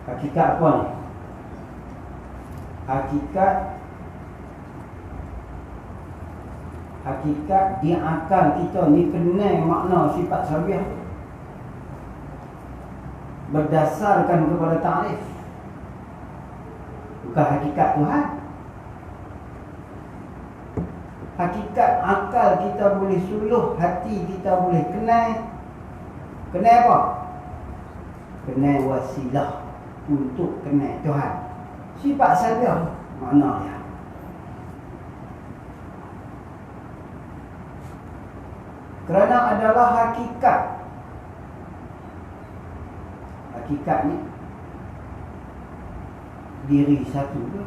Hakikat apa ni? Hakikat di akal kita ni kenal makna sifat sabiah berdasarkan kepada ta'rif, bukan hakikat Tuhan. Hakikat akal kita boleh suluh, hati kita boleh kenal. Kenal apa? Kenal wasilah untuk kenal Tuhan. Sifat sabiah maknanya kerana adalah hakikat. Hakikat ni diri satu tu.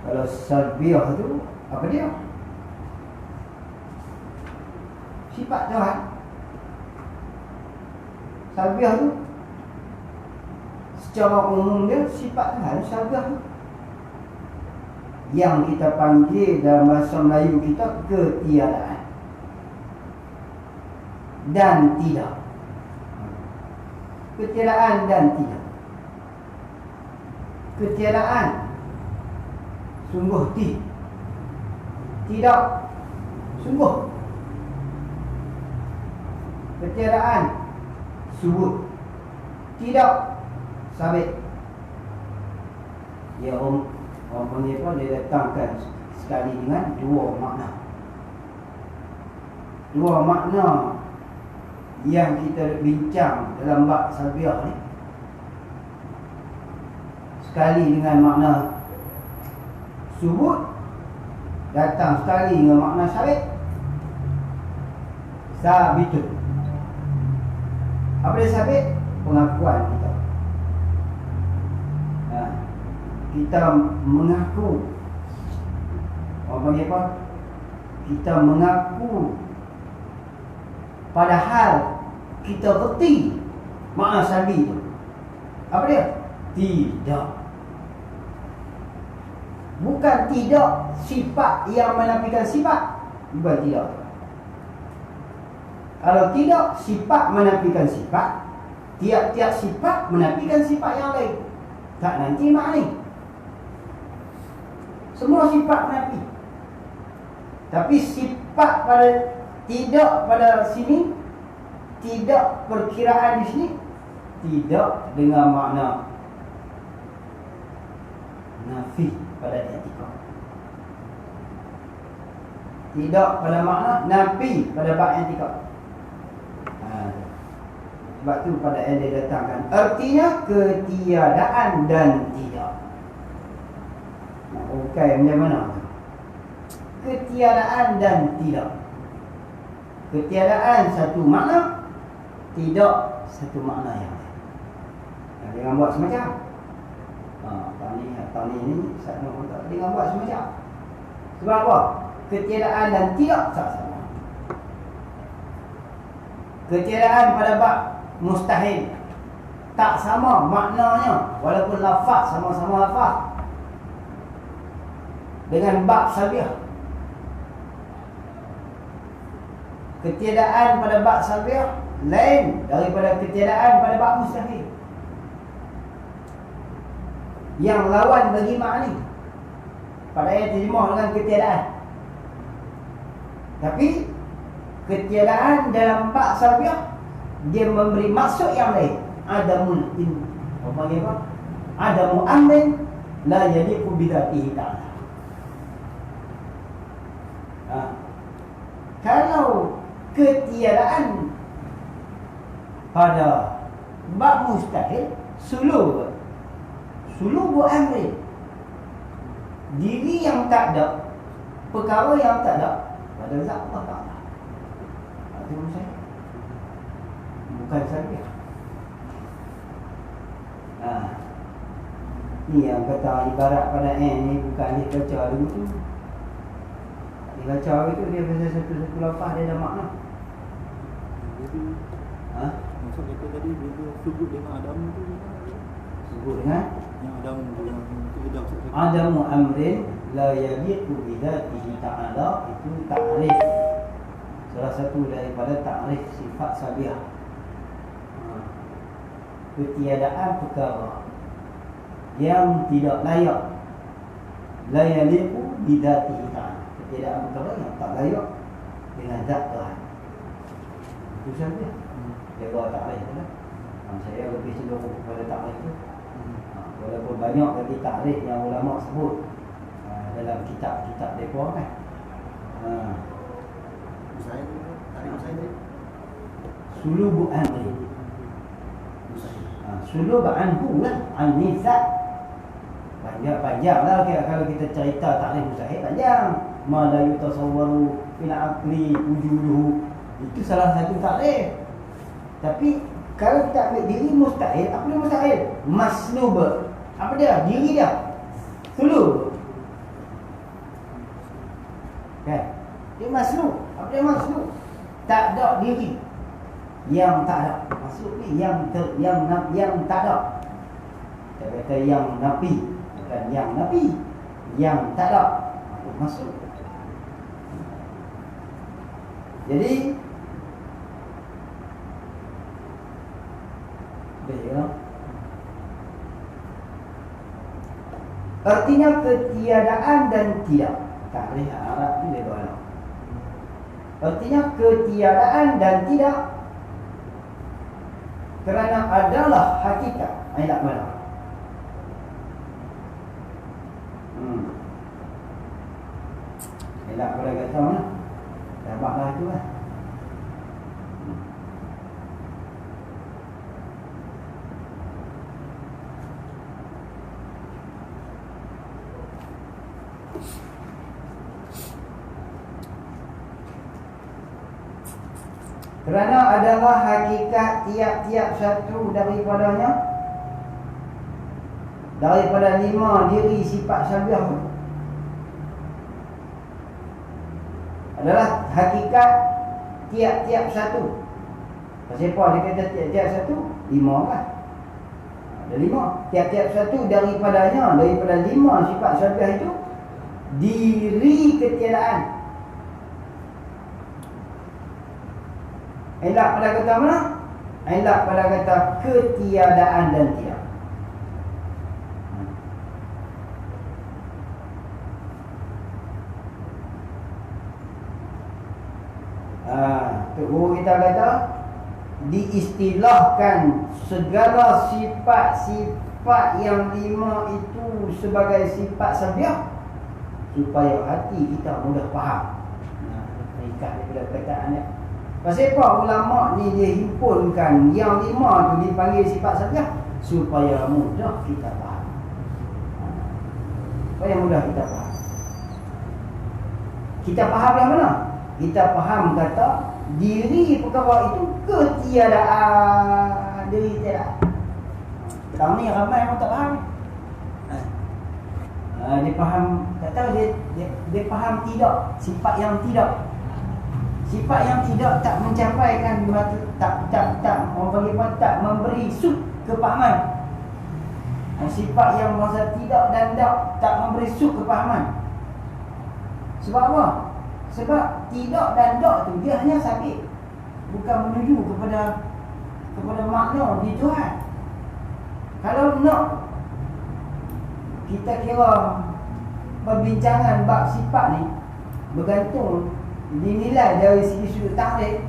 Kalau sabiah tu apa dia? Sifat Tuhan. Sabiah tu secara umum dia sifat Tuhan. Sabiah tu yang kita panggil dalam bahasa Melayu kita ketiadaan dan tidak. Ketiadaan dan tidak. Ketiadaan sungguh tidak sungguh. Ketiadaan subut tidak sabit. Ya orang panggil apa, dia datangkan sekali dengan dua makna. Dua makna yang kita bincang dalam bab sabiah ni. Sekali dengan makna subut, datang sekali dengan makna sabit. Sabitun. Apa dia sabit? Pengakuan kita. Kita mengaku. Orang panggil apa? Kita mengaku padahal kita reti makna sabi tu. Apa dia? Tidak. Bukan tidak sifat yang menafikan sifat. Bukan tidak. Kalau tidak sifat menafikan sifat, tiap-tiap sifat menafikan sifat yang lain. Tak nanti makna. Semua sifat menafi. Tapi sifat pada tidak pada sini, tidak perkiraan di sini, tidak dengan makna nafi pada i'tiqad. Tidak pada makna nafi pada bab i'tiqad. Sebab tu pada yang dia datangkan artinya ketiadaan dan tidak. Okey, macam mana? Ketiadaan dan tidak. Ketiadaan satu makna, tidak satu makna yang lain. Jangan buat semacam. Tani ni satu tak dengan buat semacam. Sebab apa? Ketiadaan dan tidak sama. Ketiadaan pada bab mustahil tak sama maknanya, walaupun lafaz sama-sama lafaz. Dengan bab sabiah, ketiadaan pada bab sabiah lain daripada ketiadaan pada bab mustahil. Yang lawan bagi makni pada ayat terjemah dengan ketiadaan. Tapi ketiadaan dalam bab sabiah dia memberi maksud yang lain. Adamul in. Apa panggil apa? Adamu amrin la yaliqu bi dzatihi ta'ala. Kalau ketiadaan pada bab mustahil, suluh buat amrin, diri yang tak ada, perkara yang tak ada pada zat Allah Ta'ala. Itu saya bukan saja. Ni yang kata ibarat pada ni bukan dia baca dulu tu. Dia baca itu dia baca satu-satu lafaz dia ada makna. Jadi maksud kita tadi bila sebut dengan Adam tu sebut dengan yang Adam yang tidak Adamu amrin la yabiqu bi dzatihi ta'ala, itu ta'rif. Salah satu daripada ta'rif sifat sabiah. ketiadaan perkara yang tidak layak, la yaliqu bi dzatihi ta'ala, ketiadaan perkara yang tak layak dengan zat Tuhan. Itu saja. Dia bawa takrif tu lah. Saya lebih cenderung kepada takrif tu. Walaupun banyak lagi takrif yang ulama sebut dalam kitab-kitab mereka kan. Saya tarik saya ni. Sulubu anhu. Sulubu anhu lah, an-nizat. Panjang lah kalau kita cerita takrif mustahil panjang. Ma la yutasawwaru fil aqli wujuduhu. Itu salah satu takrif. Tapi kalau kita ambil diri mustahil, apa dia mustahil? Maslub. Apa dia? Diri dia. Sulub. Kan? Dia maslub. Apa dia maslub? Tak ada diri. Yang tak ada. Maslub ni yang tak ada. Kita kata yang nafi, bukan yang nafi. Yang tak ada. Itu maslub. Jadi artinya ketiadaan dan tidak. Takrif Arab ni dia bawa. Artinya ketiadaan dan tidak kerana adalah hakikat. Ayat mana? Elak boleh kata mana? Tambahlah itu lah. Kerana adalah hakikat tiap-tiap satu daripadanya, daripada 5 diri sifat sabiah adalah hakikat tiap-tiap satu. Pasal apa dia kata tiap-tiap satu? 5 kan? Ada 5. Tiap-tiap satu daripada 5 sifat sabiah itu diri ketiadaan. Elak pada kata mana? Elak pada kata ketiadaan dan tidak. Guru kita kata diistilahkan segala sifat-sifat yang 5 itu sebagai sifat sabiah supaya hati kita mudah faham. Ikat daripada perkataannya. Pasal apa ulama ni dia himpunkan yang 5 tu dipanggil sifat sabiah supaya mudah kita faham. Supaya mudah kita faham. Kita faham yang mana? Kita faham kata diri perkara itu ketiadaan, diri tiada. Sekarang ni ramai orang tak faham. Dia faham, tak tahu dia faham tidak, sifat yang tidak. Sifat yang tidak tak mencapaikan, tak orang panggil apa, tak memberi sud kepahaman. Sifat yang masa tidak dan tak memberi sud kepahaman. Sebab apa? Sebab tidak dan tak tu dia hanya sakit, bukan menuju kepada makna di Tuhan. Kalau nak kita kira perbincangan bab sifat ni bergantung dinilai dari segi sudut takrif,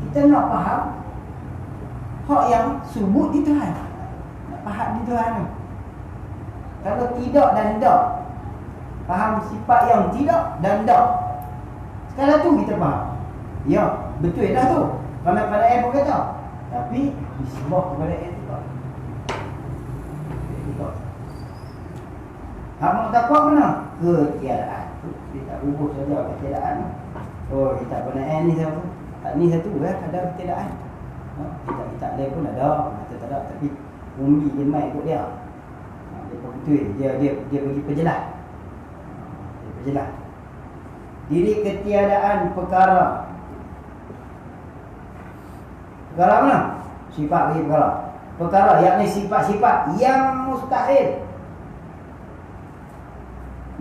kita nak faham hak yang subut di Tuhan, nak faham di Tuhan tu. Kalau tidak dan tak, faham sifat yang tidak dan tak, sekali tu kita faham. Ya, betul dah tu. Kerana pada ayat pun kata, tapi disembah kepada ayat tu tak. Hak mengatakan mana? Ketiadaan. Dia tak rubuh saja ketiadaan. Oh, kita pernah ni satu. Tak ni satu ada ketiadaan. Kita ada pun ada, kita tak ada, tapi umbi dia main ikut dia. Dia pun betul. Dia bagi penjelas. Dia penjelas. Diri ketiadaan perkara. Perkara mana? Sifat bagi perkara. Perkara yakni sifat-sifat yang mustahil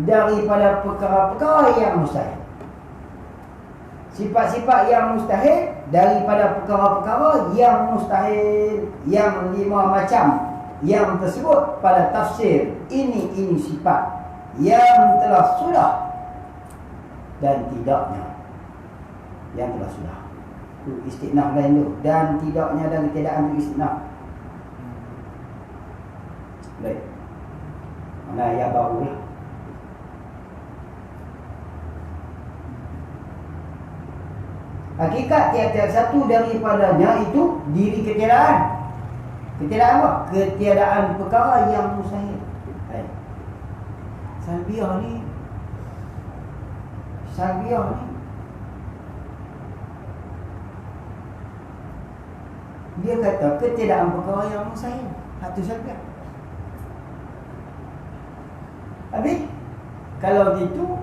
daripada perkara-perkara yang mustahil. Sifat-sifat yang mustahil daripada perkara-perkara yang mustahil, yang 5 macam yang tersebut pada tafsir ini sifat yang telah sudah dan tidaknya yang telah sudah. Itu istinaf lain tu. Dan tidaknya dan ketiadaan tu istinaf. Baik. Mana ayat baru lah. Hakikat tiap-tiap satu daripadanya itu diri ketiadaan. Ketiadaan apa? Ketiadaan perkara yang mustahil. Baik. Salbiah ni dia kata ketiadaan perkara yang mustahil. Hak tu salbiah. Habis kalau gitu,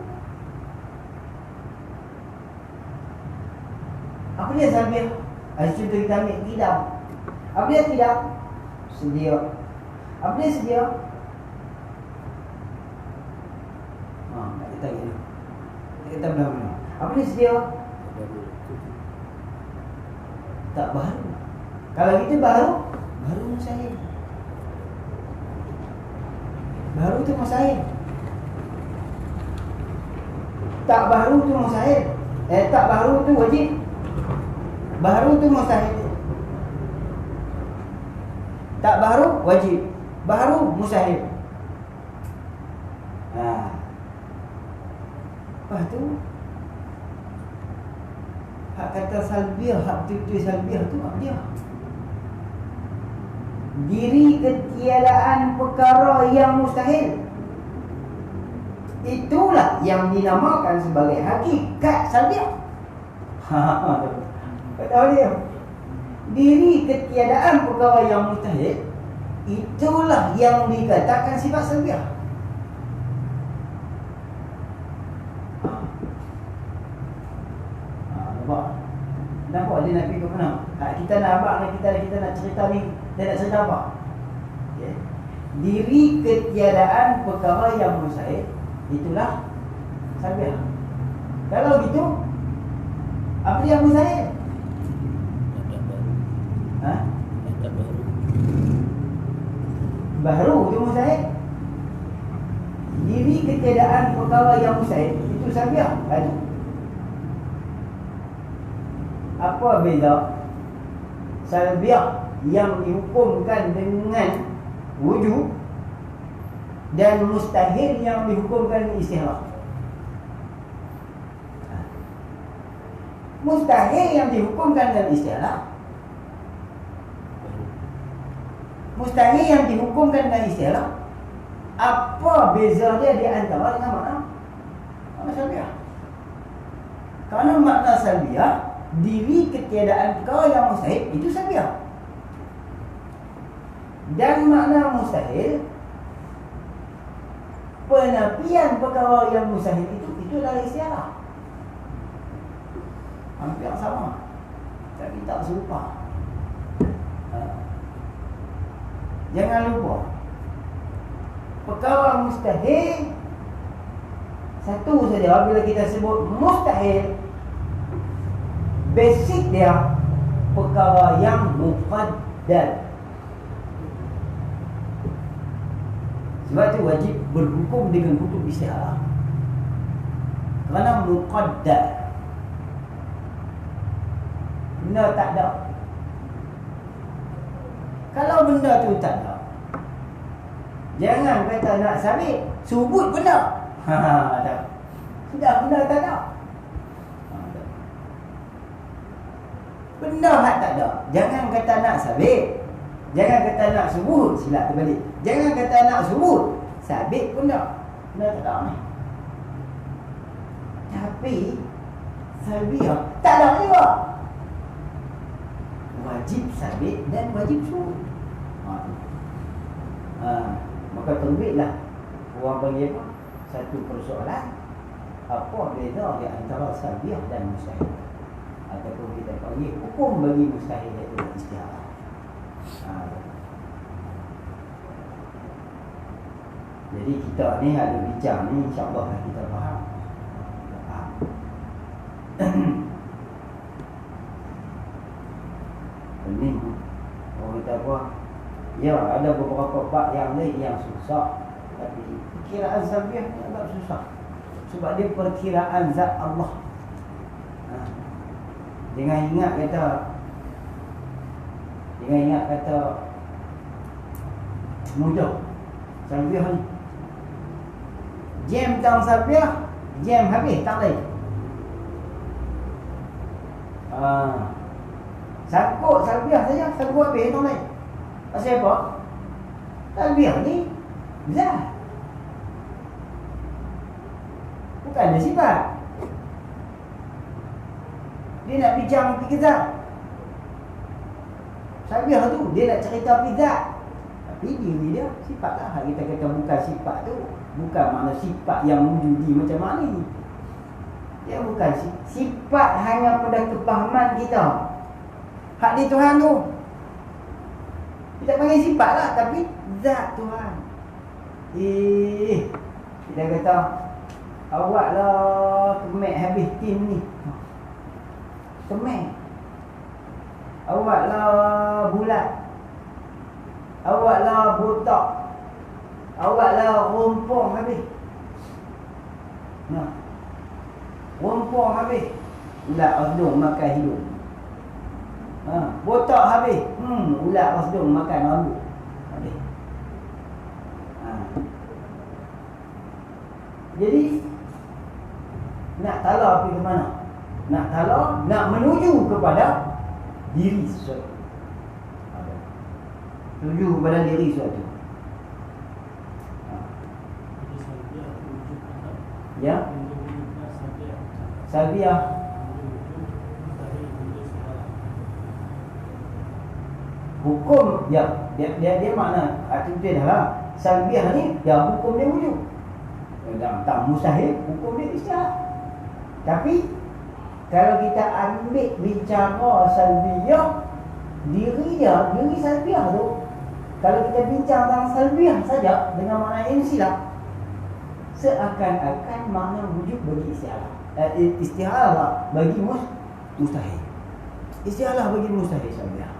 apa dia salbiah? Contoh kita ambil qidam. Apa dia qidam? Sedia. Apa dia sedia? Tak kita tanya. Kita benar-benar. Apa dia sedia? Tak baru. Kalau itu baru mustahil. Baru tu mustahil. Tak baru tu mustahil. Tak baru tu wajib. Baru tu mustahil. Tak baru wajib. Baru mustahil. Lepas tu hak kata salbiah, hak betul-betul salbiah tu apa dia? Diri ketiadaan perkara yang mustahil. Itulah yang dinamakan sebagai hakikat salbiah. Tahu dia? Diri ketiadaan perkara yang mustahil, itulah yang dikatakan sifat salbiah. Nampak dia nak pergi ke mana? Kita nak abang ni, kita nak cerita ni. Dia nak cerita apa? Okay. Diri ketiadaan perkara yang mustahil, itulah salbiah. Kalau gitu, apa yang mustahil? Baru tu mustahil. Diri ketiadaan perkara yang mustahil, itu salbiah. Apa beza salbiah yang dihukumkan dengan wujud dan mustahil yang dihukumkan dengan istihrak? Mustahil yang dihukumkan dengan istihrak, mustahil yang dihukumkan dengan istihrak, apa beza dia di antara dengan makna salbiah? Kerana makna salbiah, diri ketiadaan perkara yang mustahil, itu salbiah. Dan makna mustahil, penafian perkara yang mustahil itu adalah istihrak. Hampir sama, tapi tak serupa. Jangan lupa, perkara mustahil satu saja. Bila kita sebut mustahil, basic dia perkara yang muqaddar. Sebab itu wajib berhukum dengan hukum istihara, kerana muqaddar. Benda tak ada. Kalau benda tu tak ada, jangan kata nak sabit, subut benda. Tak. Sudah benda tak ada. Benda hak tak ada, jangan kata nak sabit, jangan kata nak subut, silap terbalik. Jangan kata nak subut, sabit pun tak. Benda tak ada ni. Tapi salbiah tak ada juga. Wajib sabit dan wajib subut. Maka terbitlah orang panggil apa? Satu persoalan, apa beza di antara salbiah dan mustahil? Ataupun kita panggil hukum bagi mustahil, iaitu istihara. Jadi kita ni ada bincang ni, insya-Allah kita faham. ni. Orang kata apa? Ya, ada beberapa bab yang lain yang susah. Tapi perkiraan sabiah ni agak susah. Sebab dia perkiraan zat Allah. Jangan ingat kata mudah sabiah ni. Jam tang sabiah, jam habis tak lain. Sakut sabiah saja, sakut habis tak lain. Pasal apa? Sabiah ni zat. Bukan ada sifat. Dia nak bincang pergi zat. Sabiah tu dia nak cerita pergi zat. Tapi diri dia sifat lah. Kita kata bukan sifat tu, bukan makna sifat yang wujudi macam mana ni. Dia bukan sifat hanya pada kepahaman kita. Hak di Tuhan tu kita panggil sifat lah, tapi zat Tuhan. Kita kata awak lah kemek habis tin ni. Kemek. Awak lah bulat. Awak lah botak. Awak lah rompong habis. Nah. Rompong habis. Ulat osdong makan hidung. Botak habis. Ulat osdong makan rambut. Habis. Jadi nak tala pergi ke mana? Nak tala, nak menuju kepada diri sesuatu. Menuju kepada diri sesuatu. Ya. Sabiah. Hukum ya, dia makna arti dia dah lah. Sabiah ni ya hukum dia wujud. Tak mustahil, hukum dia istihad. Tapi kalau kita ambil bicara salbiyah, diri salbiyah tu, kalau kita bincang tentang salbiyah saja dengan makna insilah, seakan-akan makna wujud bagi istihalah bagi mustahil. Istihalah bagi mustahil salbiyah.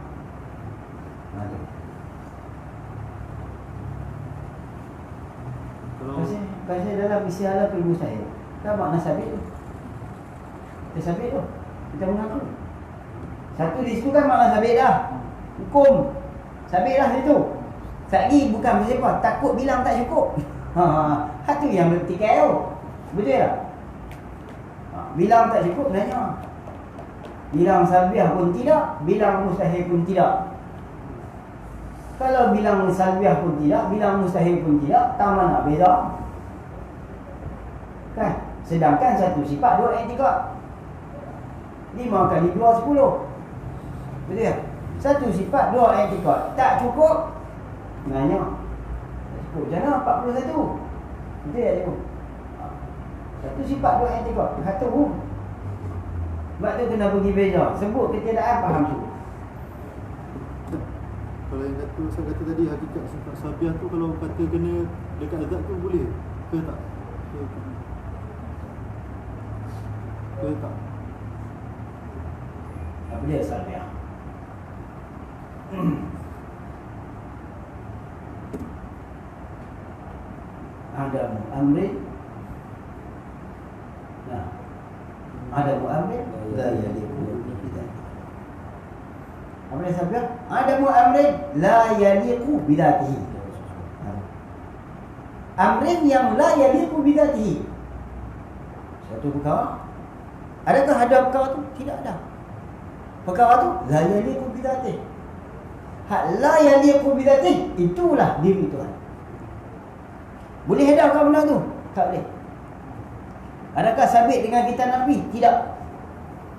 Pasal dalam istihalah bagi mustahil, kan makna sabit tu. Sabit tu kita mengaku satu di situ kan makna sabit dah, hukum sabit dah situ. Satgi bukan pasal apa, takut bilang tak cukup. Hak tu yang bertikai tu, betul tak? Bilang tak cukup nanya, bilang salbiah pun tidak, bilang mustahil pun tidak. Kalau bilang salbiah pun tidak, bilang mustahil pun tidak, tak mana beza kan? Sedangkan satu sifat dua etikat. 5 kali 2, 10. Betul tak? Satu sifat, 2 etikat. Tak cukup? Nanya. Tak cukup. Macam mana 41? Betul tak cikgu? Satu sifat, 2 etikat. Satu. Sebab tu kena pergi beza. Sebut ketiadaan, faham tu. Kalau yang saya kata tadi, hakikat sifat sabiah tu kalau kata kena dekat zat tu boleh ke tak? Ke tak? Apa dia sabiah? Ada mu'amrin. Nah, ada mu'amrin la yaliqu bidatihi. Apa dia sabiah? Ada mu'amrin la yaliqu bidatihi. Amrin yang la yaliqu bidatihi. Satu perkara. Adakah ada perkara tu? Tidak ada. Perkara tu la yaliqu bidatihi. Hak la yaliqu bidatihi, itulah diri Tuhan. Boleh hadapkan benda tu? Tak boleh. Adakah sabit dengan kita Nabi? Tidak.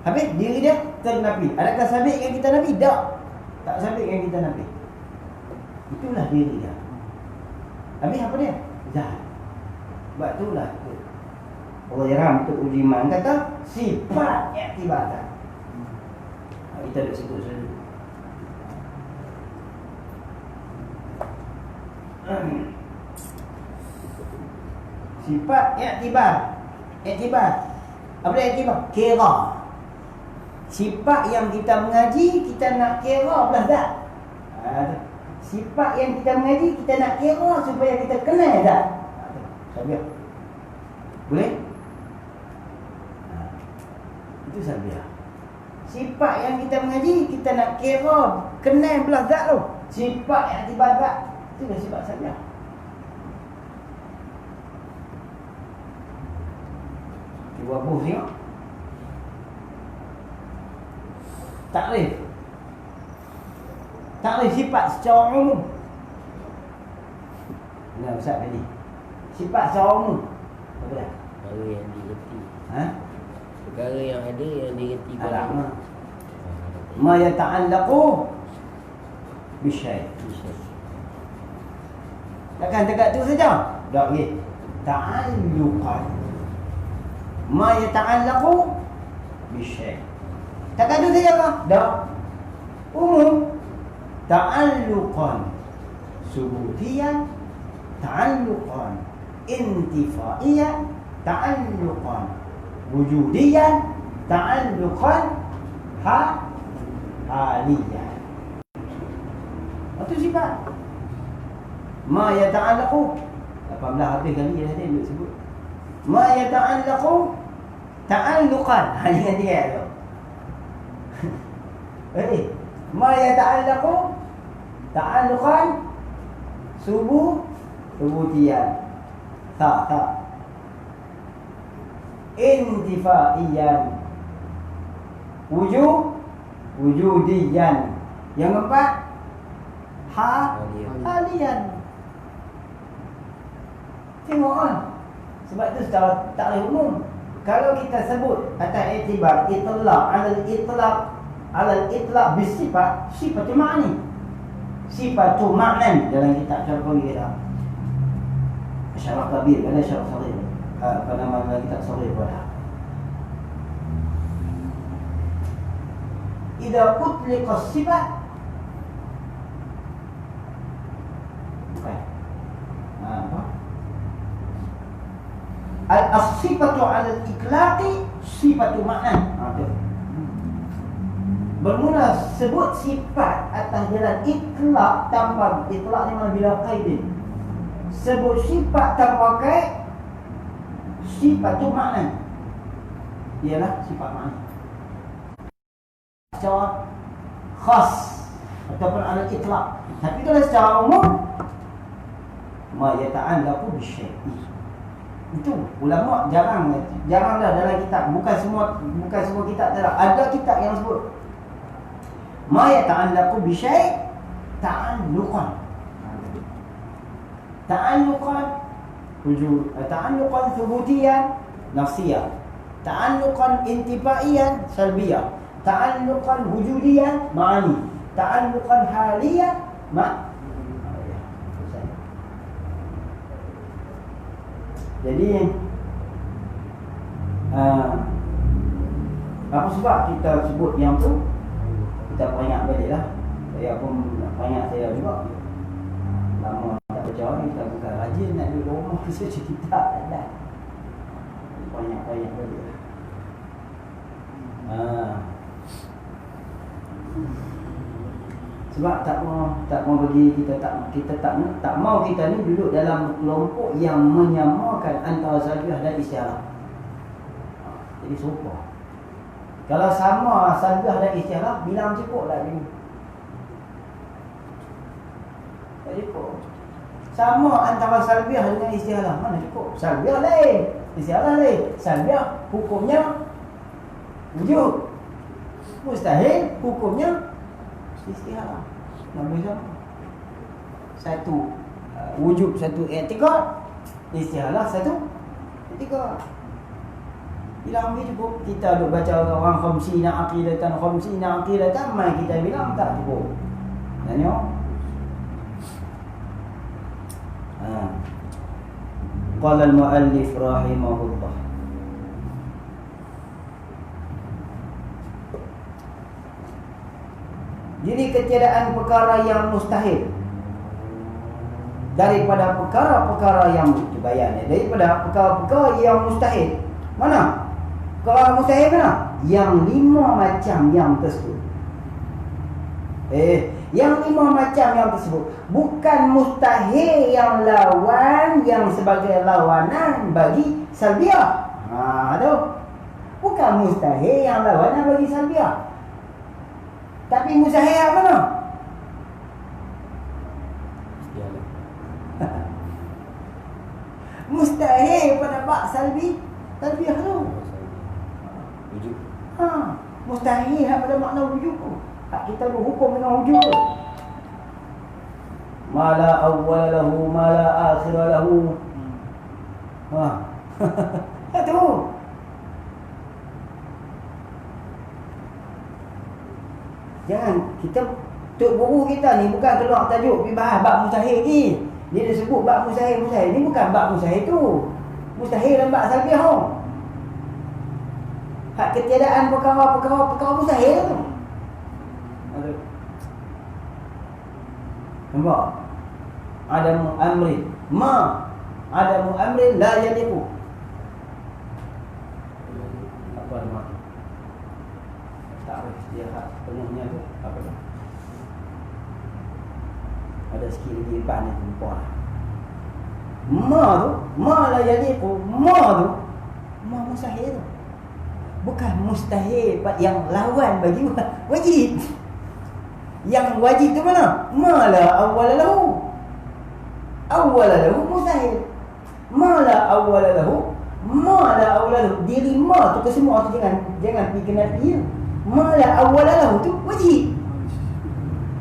Habis diri dia ternabi. Adakah sabit dengan kita Nabi? Tak. Tak sabit dengan kita Nabi. Itulah diri dia. Habis apa dia? Zat. Sebab itulah Allah Yaram untuk uji iman kata sifat i'tibatan. Kita dah sebut dulu. Sifat i'tibar. I'tibar. Apa dia i'tibar? Kira. Sifat yang kita mengaji, kita nak kira belah tak? Sifat yang kita mengaji, kita nak kira supaya kita kenal tak? Sabiah. Boleh? Itu sabiah. Sifat yang kita mengaji, kita nak kira kenal belah tak tu. Sifat yang ibadat, itu dah sifat sabiah. Cuba buh tengok. Takrif sifat secara umum. Nah, Ustaz tadi. Sifat secara umum. Apa dah? Perkara yang digerti. Perkara yang ada yang digerti. Alamak. Ma yata'allaqu bisyai'. Takkan dekat tu saja? Tak lagi. Ta'alluqan. Ma yata'allaqu bisyai'. Takkan tu saja kah? Tak. Umum. Ta'alluqan subutiyan, ta'alluqan intifaiyan, ta'alluqan wujudiyan, ta'alluqan haliyan. Itu sifat. Ma yata'allaqu 18 habis kali dah dia sebut. Ma yata'allaqu ta'alluqan. Hanya dia tu. Ma yata'allaqu ta'alluqan subutiyan, intifaiyan, wujudiyan. Yang keempat haliyan. Tengok kan. Sebab tu secara takrif umum, kalau kita sebut atas iktibar itlaq alal itlaq bisifat, sifat ma'ni, sifat ma'nan dalam kitab syarah kita syarah kabir, ada syarah saghir, apa nama kitab saghir pada idza utliqa sifat apa al-sifatu 'ala al-itlaqi sifatu ma'nan. Bermula sebut sifat atas jalan itlaq tanpa itlaq ni mana bila qaidin. Sebut sifat tanpa qaid, sifat tu makna. Ialah sifat makna. Secara khas ataupun ala itlaq. Tapi kalau secara umum ma yata'allaqu bisyai'i. Itu ulama jaranglah dalam kitab, bukan semua kitab tak ada kitab yang sebut ma yata'allaqu bisyai' ta'alluqan ta'alluqan thubutiyan nafsiyah, ta'alluqan intifaiyan salbiyah, ta'alluqan wujudiyan ma'ani, ta'alluqan haliyan jadi apa sebab kita sebut yang tu? Kita banyak balik lah. Saya pun banyak saya juga. Lama tak percaya, kita bukan rajin nak duduk rumah saja kita dah. Banyak balik lah. Sebab tak mau bagi kita tak mau kita ni duduk dalam kelompok yang menyamakan antara sabiah dan istiarah. Jadi sopa. Kalau sama sabiah dan istiarah, bilang cukup tak ni? Tak cukup. Sama antara sabiah dengan istiarah, mana cukup? Sabiah lain, istiarah lain. Sabiah hukumnya wujud, mustahil hukumnya istiarah. Nama sama. Satu wujud, satu i'tiqad, istiarah satu i'tiqad. Bilang ambil cukup. Kita duk baca orang khamsina aqidatan, mai kita bilang tak cukup. Tengok. Qala al-muallif rahimahullah. Jadi ketiadaan perkara yang mustahil daripada perkara-perkara yang dibayar, daripada perkara-perkara yang mustahil. Mana? Perkara mustahil mana? yang 5 macam yang tersebut. Yang 5 macam yang tersebut bukan mustahil yang lawan, yang sebagai lawanan bagi salbiah. Tu. Bukan mustahil yang lawanan bagi salbiah. Tapi mustahil apa mana? Mustahil pada bab salbiah tu. Wujud. Mustahil pada makna wujud tu. Hak kita berhukum dengan wujud tu. Ma la awwal lahu, ma la akhir lahu. Tu. Jangan kita, tok guru kita ni bukan keluar tajuk pergi bahas bab mustahil ni. Dia dah sebut bab mustahil. Ni bukan bab mustahil tu. Mustahil dan bab salbiah tu. Hak ketiadaan perkara mustahil tu. Nampak? Adamu amrin adamu amrin la yaliqu. Apa nama? Takrif dia hak penuhnya tu apa tu? Ada sikit lagi depan ni lupa. Ma la yaliqu. Ma mustahil tu. Bukan mustahil yang lawan bagi wajib. Yang wajib tu mana? Ma la awwal lahu. Awwal lahu mustahil. Ma la awwal lahu. Diri ma tu ke semua tu jangan pergi kenal dia. Ma la awwal lahu tu wajib.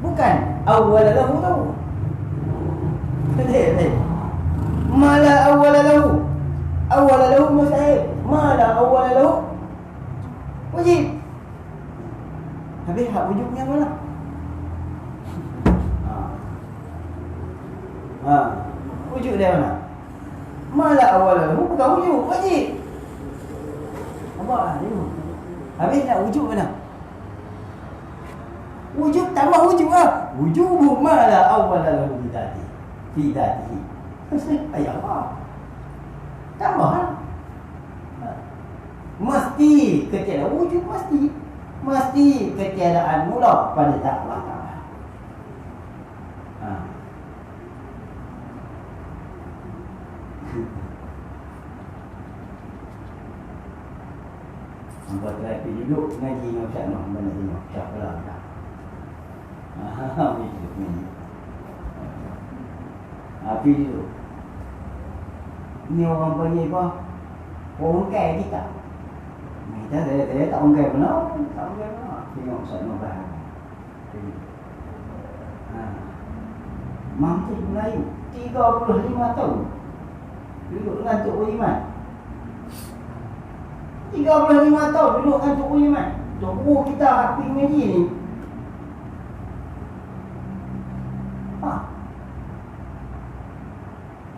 Bukan awwal lahu tu. Betul. Ma la awwal lahu. Awwal lahu mustahil. Ma la awwal lahu wajib. Habis hak wujudnya mana? Wujud dia mana? Mala awalahu bukan wujud, wajib. Nampak dia. Habis nak wujud mana? Wujud tambah wujud lah. Wujubu mala awalahu fi dhatihi. Ayat apa? Tambah lah. Mesti ketiadaan wujud, mesti ketiadaan mula pada zat Allah Ta'ala. Nampak terapi duduk ngaji dengan Ustaz Noh mana tengok siapa lah dah. Duduk ngaji. Api duduk. Ni orang panggil apa? Ongkai kita. Kita tak ongkai benar. Tengok Ustaz Noh bahas. Mantik Melayu 35 tahun duduk dengan Tok Uiman. 35 tahun duduk dengan Tok Uiman. Tok Guru kita Hafiz Meji ni.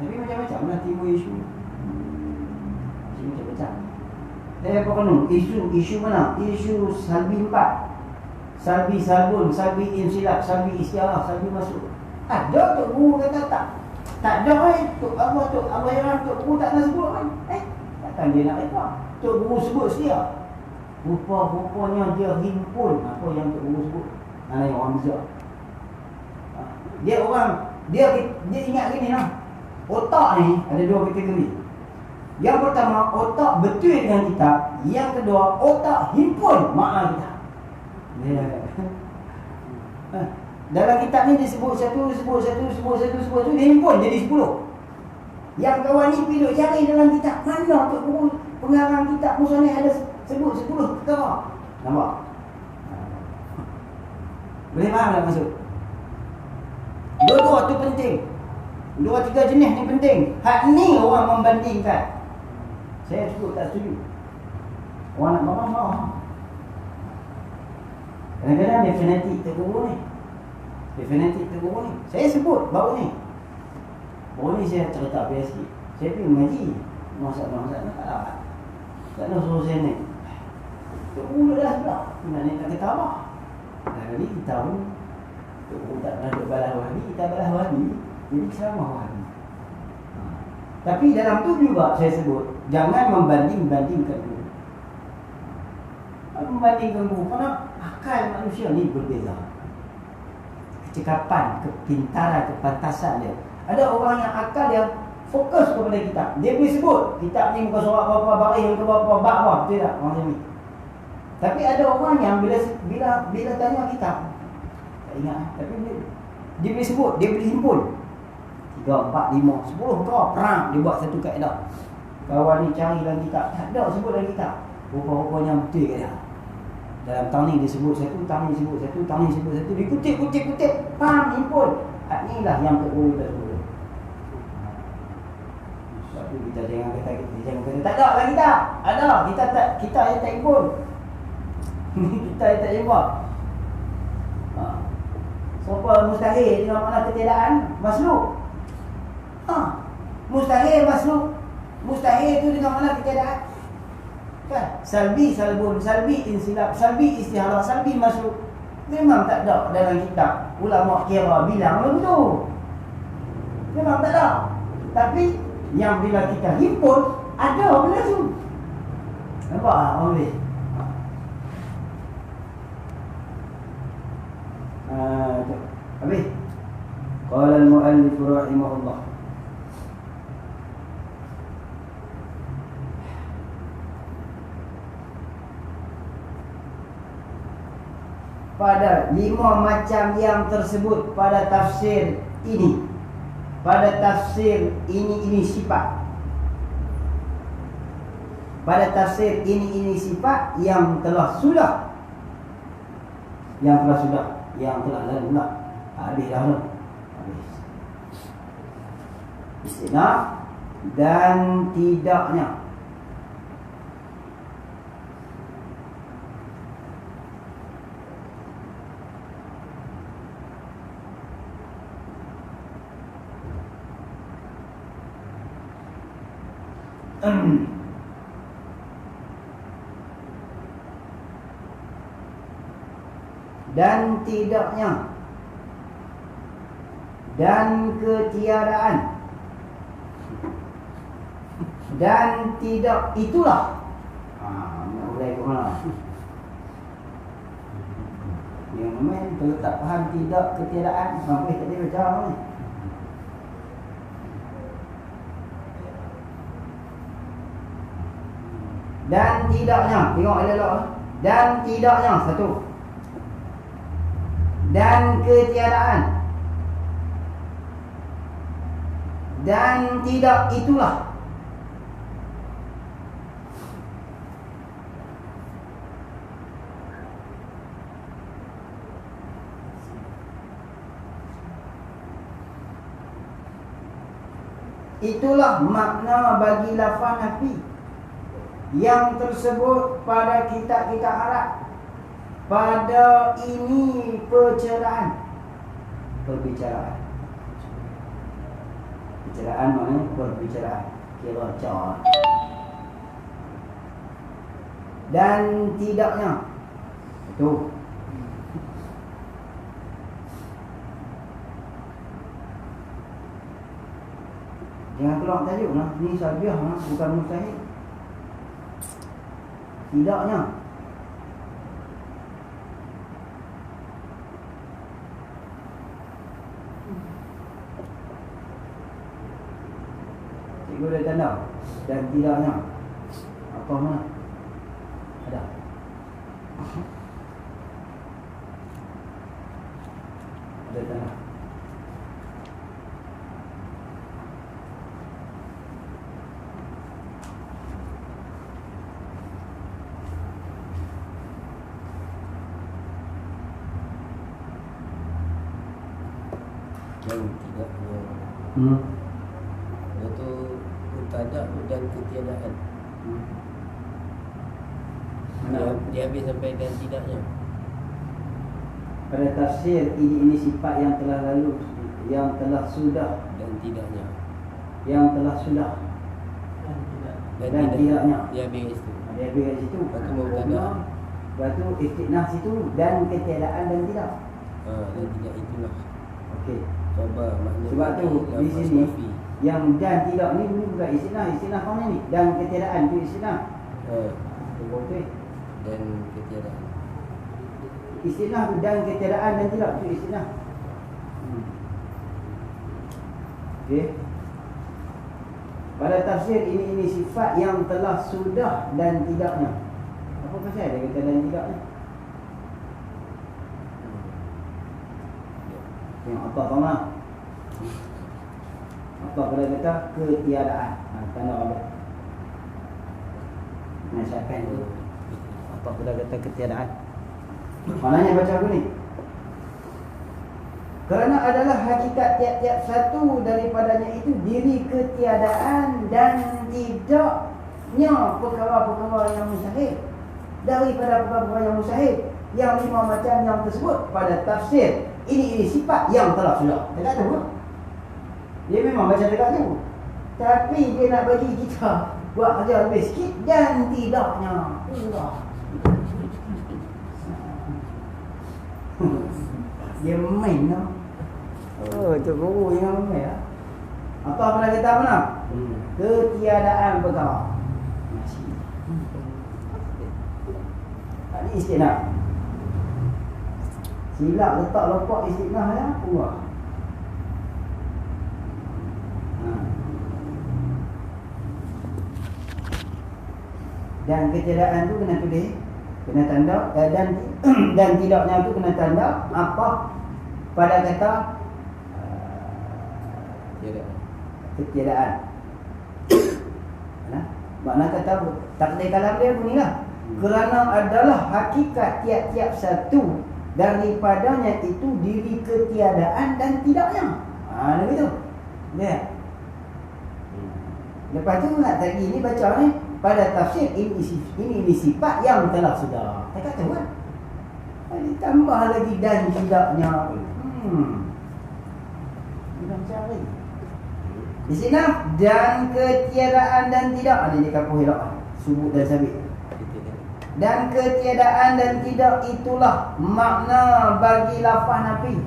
Tapi macam-macam lah timbul isu. Macam-macam. Saya apa kena? Isu mana? Isu salbi 4. Salbi salbun, salbi insilap, salbi istiarah, salbi masuk. Ada Tok Guru kata tak. Tak ada Tok Allah yang Tok Guru tak nak sebut kan. Takkan dia nak rekam. Tok Guru sebut sedia. Rupa-rupanya dia himpun apa yang Tok Guru sebut. Yang orang bizar. Dia ingat gini lah. Otak ni ada 2 kategori. Yang pertama, otak betul dengan kitab. Yang kedua, otak himpun makna kitab. Dalam kitab ni disebut satu, dia himpun jadi 10. Yang kawan ni pergi cari dalam kitab, mana Tok Guru pengarang kitab Musoneh ada sebut 10 perkara. Nampak? Boleh faham tak maksud? Dua-dua tu penting. 2-3 jenis ni penting. Hak ni orang membandingkan. Saya sebut tak setuju. Orang nak marah. Kadang-kadang dia fanatik Tok Guru ni. Saya sebut baru ni. Saya cerita apa sikit. Saya pergi mengaji. Masak tak dapat. Tak nak suruh saya naik. Tok Guru dah sebelah. Nak naik tak kata apa. Kali kita pun Tok Guru tak pernah duduk balas wahdi. Kita balas wahdi. Jadi ceramah wahdi. Tapi dalam tu juga saya sebut, jangan membanding-bandingkan dulu. Membandingkan guru, kerana akal manusia ni berbeza. Kecekapan, kepintaran, kepantasan dia. Ada orang yang akal dia fokus kepada kitab. Dia boleh sebut kitab ni muka surat berapa, baris ke berapa, bab apa, betul tak? Macam ni. Tapi ada orang yang bila tanya kitab, tak ingat. Tapi dia boleh sebut, dia boleh himpun 3, 4, 5, 10 kau perang. Dia buat satu kaedah. Kawan ni cari dalam kitab, tak ada sebut dalam kitab. Rupa-rupanya betul ke dia. Dalam tang ni dia sebut satu, tang ni sebut satu, tang ni sebut satu. Dia kutip, pam, himpun. Inilah yang perlu kita sebut. Sebab tu kita jangan kata tak ada dalam kitab. Ada, kita yang tak himpun. Kita yang tak jumpa. Siapa mustahil dengan makna ketiadaan? Makhluk. Mustahil makhluk. Mustahil itu dengan makna ketiadaan. Kan? Salbi, salbun, salbi, insilab, salbi, istihalah, salbi, masuk. Memang tak ada dalam kitab. Ulama kira bilang macam tu. Memang tak ada. Tapi yang bila kita himpun, ada benda tu. Nampak tak orang boleh? Habis. Qala al-mu'allif rahimahullah. Pada 5 macam yang tersebut pada tafsir ini. Pada tafsir ini sifat. Pada tafsir ini sifat yang telah sudah. Yang telah lalu pula. Habis dah tu. Habis. Istinaf dan tidaknya. Dan tidaknya dan ketiadaan dan tidak itulah. Mulai ke mana? Yang main kalau tak faham tidak ketiadaan, sampai tak boleh baca ni. Dan tidaknya, tengok elok-elok. Dan tidaknya, satu. Dan ketiadaan. Dan tidak itulah. Itulah makna bagi lafaz nafi yang tersebut pada kitab-kitab Arab. Pada ini perbicaraan. Perbicaraan maknanya perbicaraan. Kira cara. Dan tidaknya. Itu. Jangan keluar tajuk lah. Ni sabiah lah. Bukan mustahil. Tidaknya. Cikgu dah tanda. Dan tidaknya. Apa mana? Ada. Ada tanda. Yang tidaknya itu mubtada dan ketiadaan. Dia habis sampai dan tidaknya. Pada tafsir ini sifat yang telah lalu, yang telah sudah Dan tidaknya. Yang telah sudah dan tidaknya. Dia habis kat situ. Dia habis kat situ. Lepas tu mubtada. Lepas tu istinaf situ dan ketiadaan dan tidak. Dan tidak itulah. Okey. Khabar makna. Sebab tu di sini yang dan tidak ni bukan istinaf. Istinaf mana ni? Dan ketiadaan tu istinaf. Okey. dan ketiadaan. Istinah tu dan ketiadaan dan tidak tu istinah. Okey. Pada tafsir ini sifat yang telah sudah dan tidaknya. Apa pasal dia kata dan tidaknya? Yang apa sama? Apa pada kata ketiadaan. Tanda apa? Nasihatkan tu. Apa pada kata ketiadaan? Maknanya baca aku ni. Kerana adalah hakikat tiap-tiap satu daripadanya itu diri ketiadaan dan tidaknya perkara-perkara yang mustahil. Daripada perkara-perkara yang mustahil, yang 5 macam yang tersebut pada tafsir ini sifat yang telah sudah. Dia tak tahu. Dia memang baca dekat tu. Tapi dia nak bagi kita buat kerja lebih sikit dan tidaknya. Allah. Dia main lah. Oh, itu guru yang main lah. Apa pernah kata mana? Ketiadaan perkara. Tadi istinah. Silap letak lopak istinah ya, puas. Dan ketiadaan tu kena tulis, kena tanda dan tidaknya tu kena tanda apa pada kata ketiadaan. Makna kata takdir kalam dia beginilah. Kerana adalah hakikat tiap-tiap satu daripadanya itu diri ketiadaan dan tidaknya. Begitu. Lihat. Lepas tu nak tadi ni baca ni pada tafsir ini sifat yang telah sudah. Tak kata kan? Ditambah lagi dan tidaknya. Kita cari. Di sini dan ketiadaan dan tidak ada di kapuh elok. Subut dan sabit. Dan ketiadaan dan tidak itulah makna bagi lafaz nafi.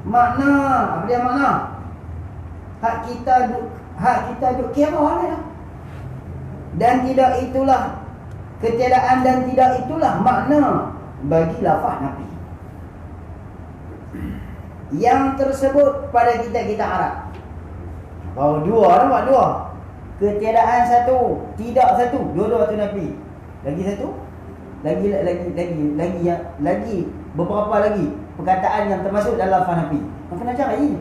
Makna, apa dia makna? Hak kita duk kira ni lah. Dan tidak itulah ketiadaan dan tidak itulah makna bagi lafaz nafi. Yang tersebut pada kita Arab. Kalau dua nampak dua. Ketiadaan satu, tidak satu, dua-dua tu nafi. Lagi satu? Lagi beberapa lagi perkataan yang termasuk dalam lafaz nafi. Maka nak cari ini.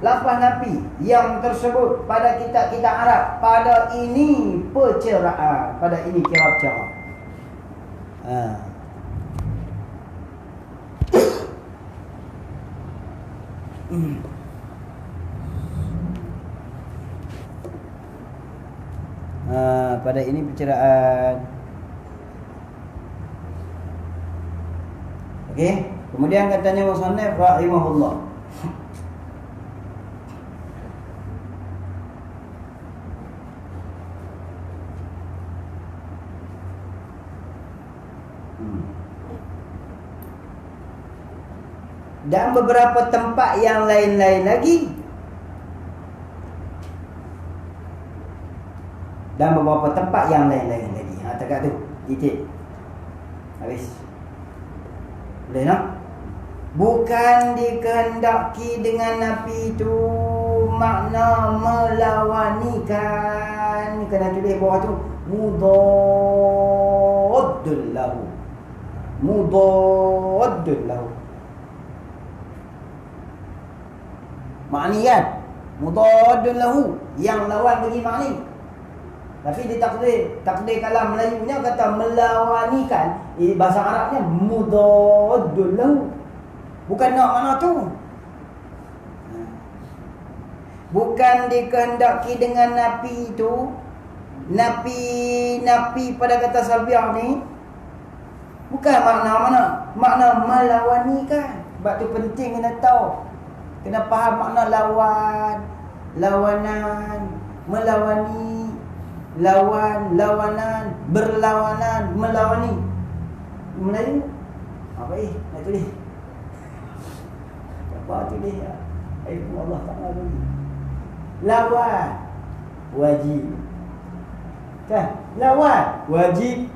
Lafaz nafi yang tersebut pada kita Arab, pada ini perceraian, pada ini kirab cara. Pada ini perceraian. Okey, kemudian katanya musannif rahimahullah. Dan beberapa tempat yang lain-lain lagi. Dan beberapa tempat yang lain-lain lagi. Dekat tu, titik. Habis. Boleh tak? Bukan dikehendaki dengan nafi itu makna melawanikan. Kena tulis bawah tu mudaddul lahu. Mudaddul lahu. Makni kan? Mudaddul lahu, yang lawan bagi makni. Tapi di takdir kalam Melayunya kata melawanikan. Bahasa Arabnya mudaddul lahu. Bukan nak mana tu. Bukan dikehendaki dengan nafi itu. Nafi pada kata salbiah ni bukan makna mana. Makna melawanikan. Sebab tu penting kena tahu. Kena faham makna lawan, lawanan, melawani, lawan, lawanan, berlawanan, melawani. Melayu apa nak tulis? Apa tulis ya? Ilmu Allah Ta'ala bagi. lawan wajib. Kan? Lawan wajib.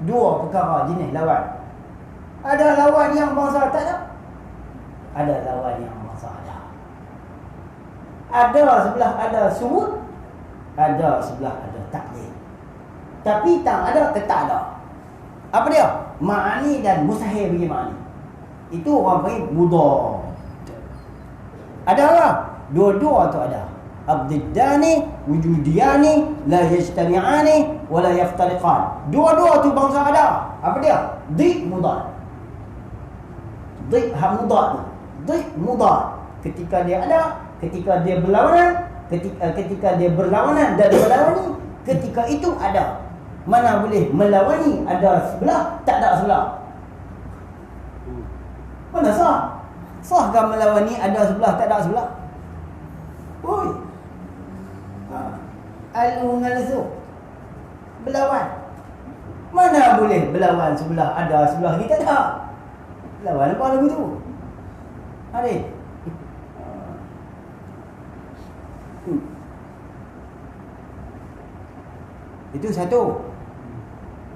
Dua perkara jenis lawan. Ada lawan yang bangsa tak ada. Ada lawan yang bangsa ada. Ada sebelah ada surut, ada sebelah ada takdir. Tapi tak ada tetap ada. Apa dia? Ma'ani dan mustahil bagi ma'ani. Itu orang panggil mudhar. Ada apa? Dua-dua tu ada. Abdiddani wujudiyani la yajtami'ani wa la yaftariqan. Dua-dua tu bangsa ada. Apa dia? Dhid mudhar. Dhid mudhar. Dhid mudhar. Ketika dia ada, ketika dia berlawanan, ketika dia berlawanan dan berlawani, ketika itu ada. Mana boleh melawani ada sebelah, tak ada sebelah. Mana sah? Sahkah melawani ada sebelah, tak ada sebelah? Oi. Al-Ngalzu berlawan. Mana boleh berlawan sebelah ada sebelah kita tak? Lawan apa lagu tu? Adik. Itu satu.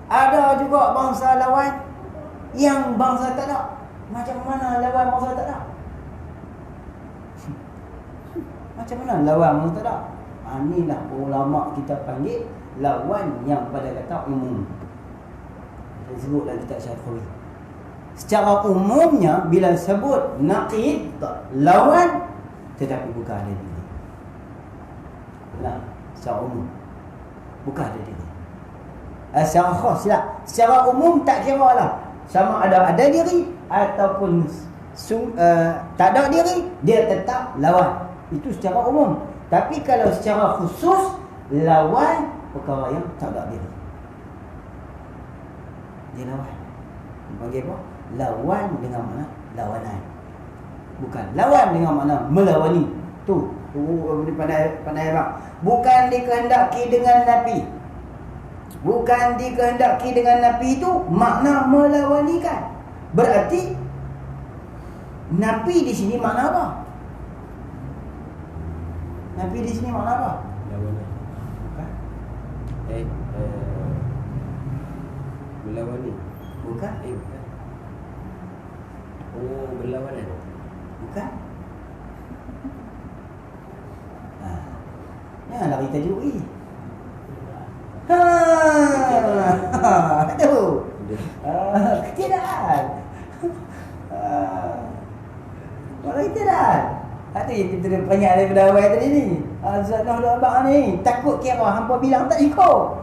Ada juga bangsa lawan yang bangsa tak ada. Macam mana lawan bangsa tak ada? Macam mana lawan bangsa tak ada? Inilah ulama kita panggil lawan yang pada kata umum. Disebut dalam kitab Syafi'i. Secara umumnya bila sebut naqid lawan, tetapi bukan ada diri. Nah, secara umum bukan ada diri. Secara khas lah. Secara umum tak kira lah. Sama ada diri ataupun tak ada diri, dia tetap lawan. Itu secara umum. Tapi kalau secara khusus, lawan perkara yang tak ada diri. Dia lawan. Panggil apa? Lawan dengan mana? Lawanan. Bukan lawan dengan mana? Melawani. Tu pandai bang. Bukan dikehendaki dengan Nabi. Bukan dikehendaki dengan Nabi itu makna melawanikan. Berarti Nabi di sini makna apa? Nabi di sini makna apa? Lawanan. Bukan. Berlawani. Bukan. Bukan. Oh, berlawanan. Bukan. Janganlah kita jui. Aduh. Ketiadaan. Orang ketiadaan. Itu yang kita banyak daripada awal tadi ni. Azanah dah abang ni. Takut kira hampa bilang tak ikut.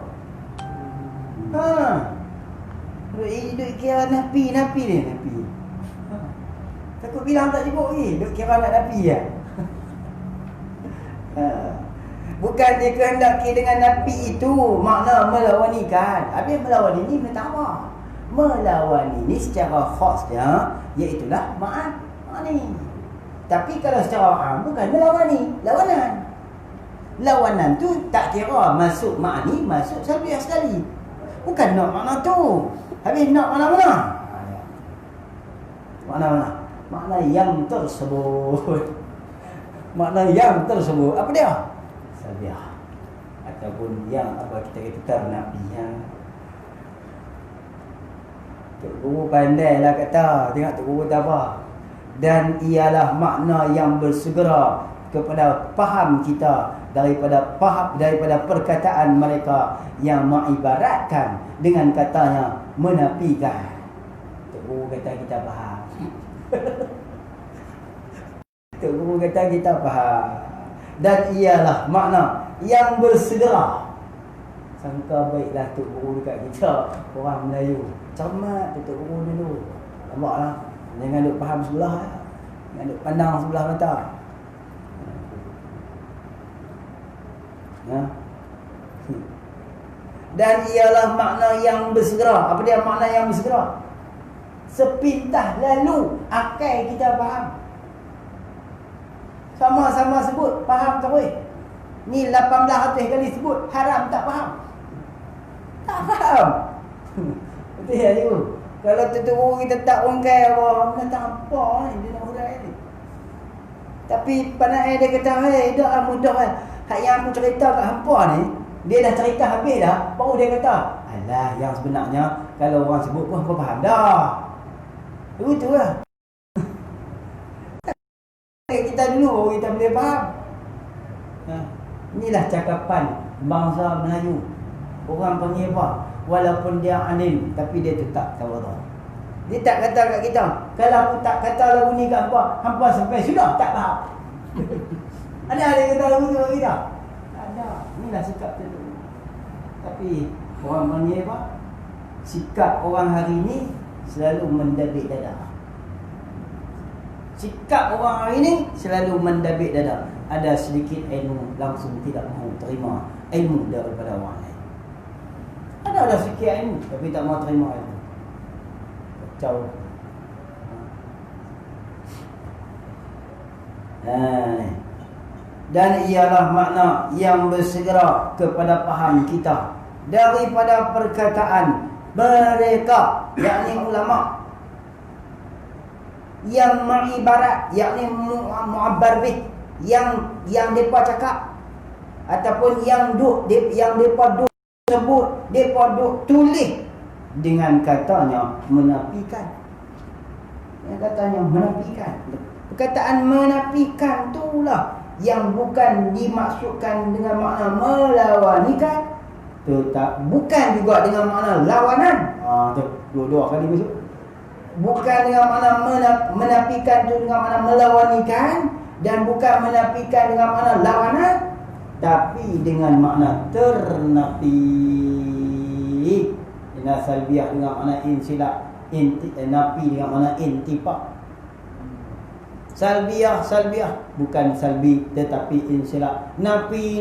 Duk kira napi ni. Takut bilang tak cukup lagi. Duk kira nak napi ya. Bukan dikehendaki dengan Nabi itu makna melawanikan. Habis melawani ni minta apa? Melawani ni secara khasnya iaitulah ma'ani. Tapi kalau secara am bukan melawani, lawanan. Lawanan tu tak kira masuk ma'ani, masuk sabiah sekali. Bukan nak makna tu. Habis nak mana-mana. Mana-mana. Makna yang tersebut. Makna yang tersebut. Apa dia? Sabiah. Ataupun yang apa kita kata ternabiah. Tok Guru pandai lah kata. Tengok Tok Guru kata apa. Dan ialah makna yang bersegera kepada faham kita daripada perkataan mereka yang mengibaratkan dengan katanya menafikan. Tok Guru kata kita faham. Tok Guru kata kita faham. Dan ialah makna yang bersegera. Sangka baiklah Tok Guru dekat kita orang Melayu. Cermat Tok Guru dulu. Nampaklah. Jangan duk faham sebelah. Jangan duk pandang sebelah mata. Ya. Dan ialah makna yang bersegera. Apa dia makna yang bersegera? Sepintas lalu akal kita faham. Sama-sama sebut faham tak boleh. Ni 1800 kali sebut haram tak faham. Tak faham. Betul ya cikgu? Kalau tutup kita tak ungkai apa, kata apa ni dia nak hurai ni. Tapi pandai dia kata, "Hei, dah mudah kan. Hak yang aku cerita kat hampa ni, dia dah cerita habis dah, baru dia kata, alah, yang sebenarnya kalau orang sebut pun hampa faham dah." Begitu lah. Kita dulu baru kita boleh faham. Inilah cakapan bangsa Melayu. Orang panggil apa? Walaupun dia alim, tapi dia tetap tawaduk. Dia tak kata kat kita, kalau aku tak kata lagu ni kat hampa sampai sudah tak faham. Ada dia kata lagu tu kat kita? Ada. Inilah sikap tu. Tapi orang panggil apa? Sikap orang hari ni selalu mendabik dada. Sikap orang hari ni selalu mendabik dada. Ada sedikit ilmu, langsung tidak mahu terima ilmu daripada orang lain. Ada sikit ilmu, tapi tak mahu terima ilmu. Kacau. Dan ialah makna yang bersegera kepada faham kita daripada perkataan mereka, yakni ulama, yang mengibarat, yakni mu'abbar bih, yang depa cakap ataupun yang depa duk sebut, depa duk tulis dengan katanya menafikan. Yang katanya menafikan. Perkataan menafikan itulah yang bukan dimaksudkan dengan makna melawanikan, bukan juga dengan makna lawanan. Dua-dua kali masuk. Bukan dengan makna menafikan tu dengan makna melawanikan, dan bukan menafikan dengan makna lawanan, tapi dengan makna ternafi. Dengan salbiah dengan makna insilak, nafi dengan makna intifak. Salbiah bukan salbi tetapi insilak. Nafi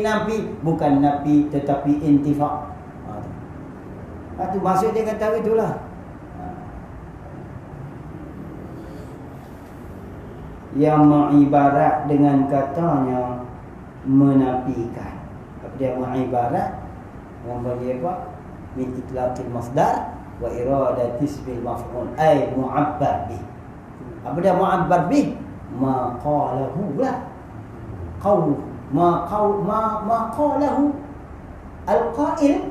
bukan nafi tetapi intifak. Itu maksud dia kata itulah. Yang mengibarat dengan katanya menafikan. Dia mengibarat yang bagi apa? Min itlaqil masdar wa iradatis bil maf'ul ay mu'abbar bih. Apa dia mu'abbar bih? Ma qalahu la qaul ma qalahu al-qa'il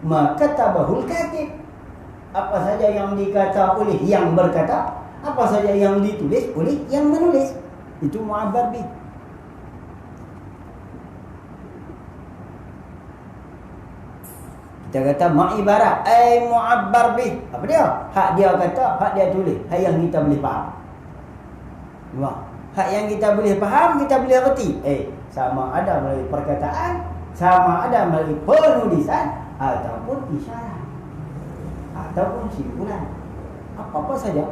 ma katabahu al-katib. Apa saja yang dikata oleh yang berkata, apa saja yang ditulis oleh yang menulis, itu mu'abbar bih. Kita kata ma'ibarat ay mu'abbar bih. Apa dia? Hak dia kata, hak dia tulis, hak yang kita boleh faham. Hak yang kita boleh faham, kita boleh reti. Sama ada melalui perkataan, sama ada melalui penulisan, ataupun isyarat, ataupun simpulan, apa-apa saja.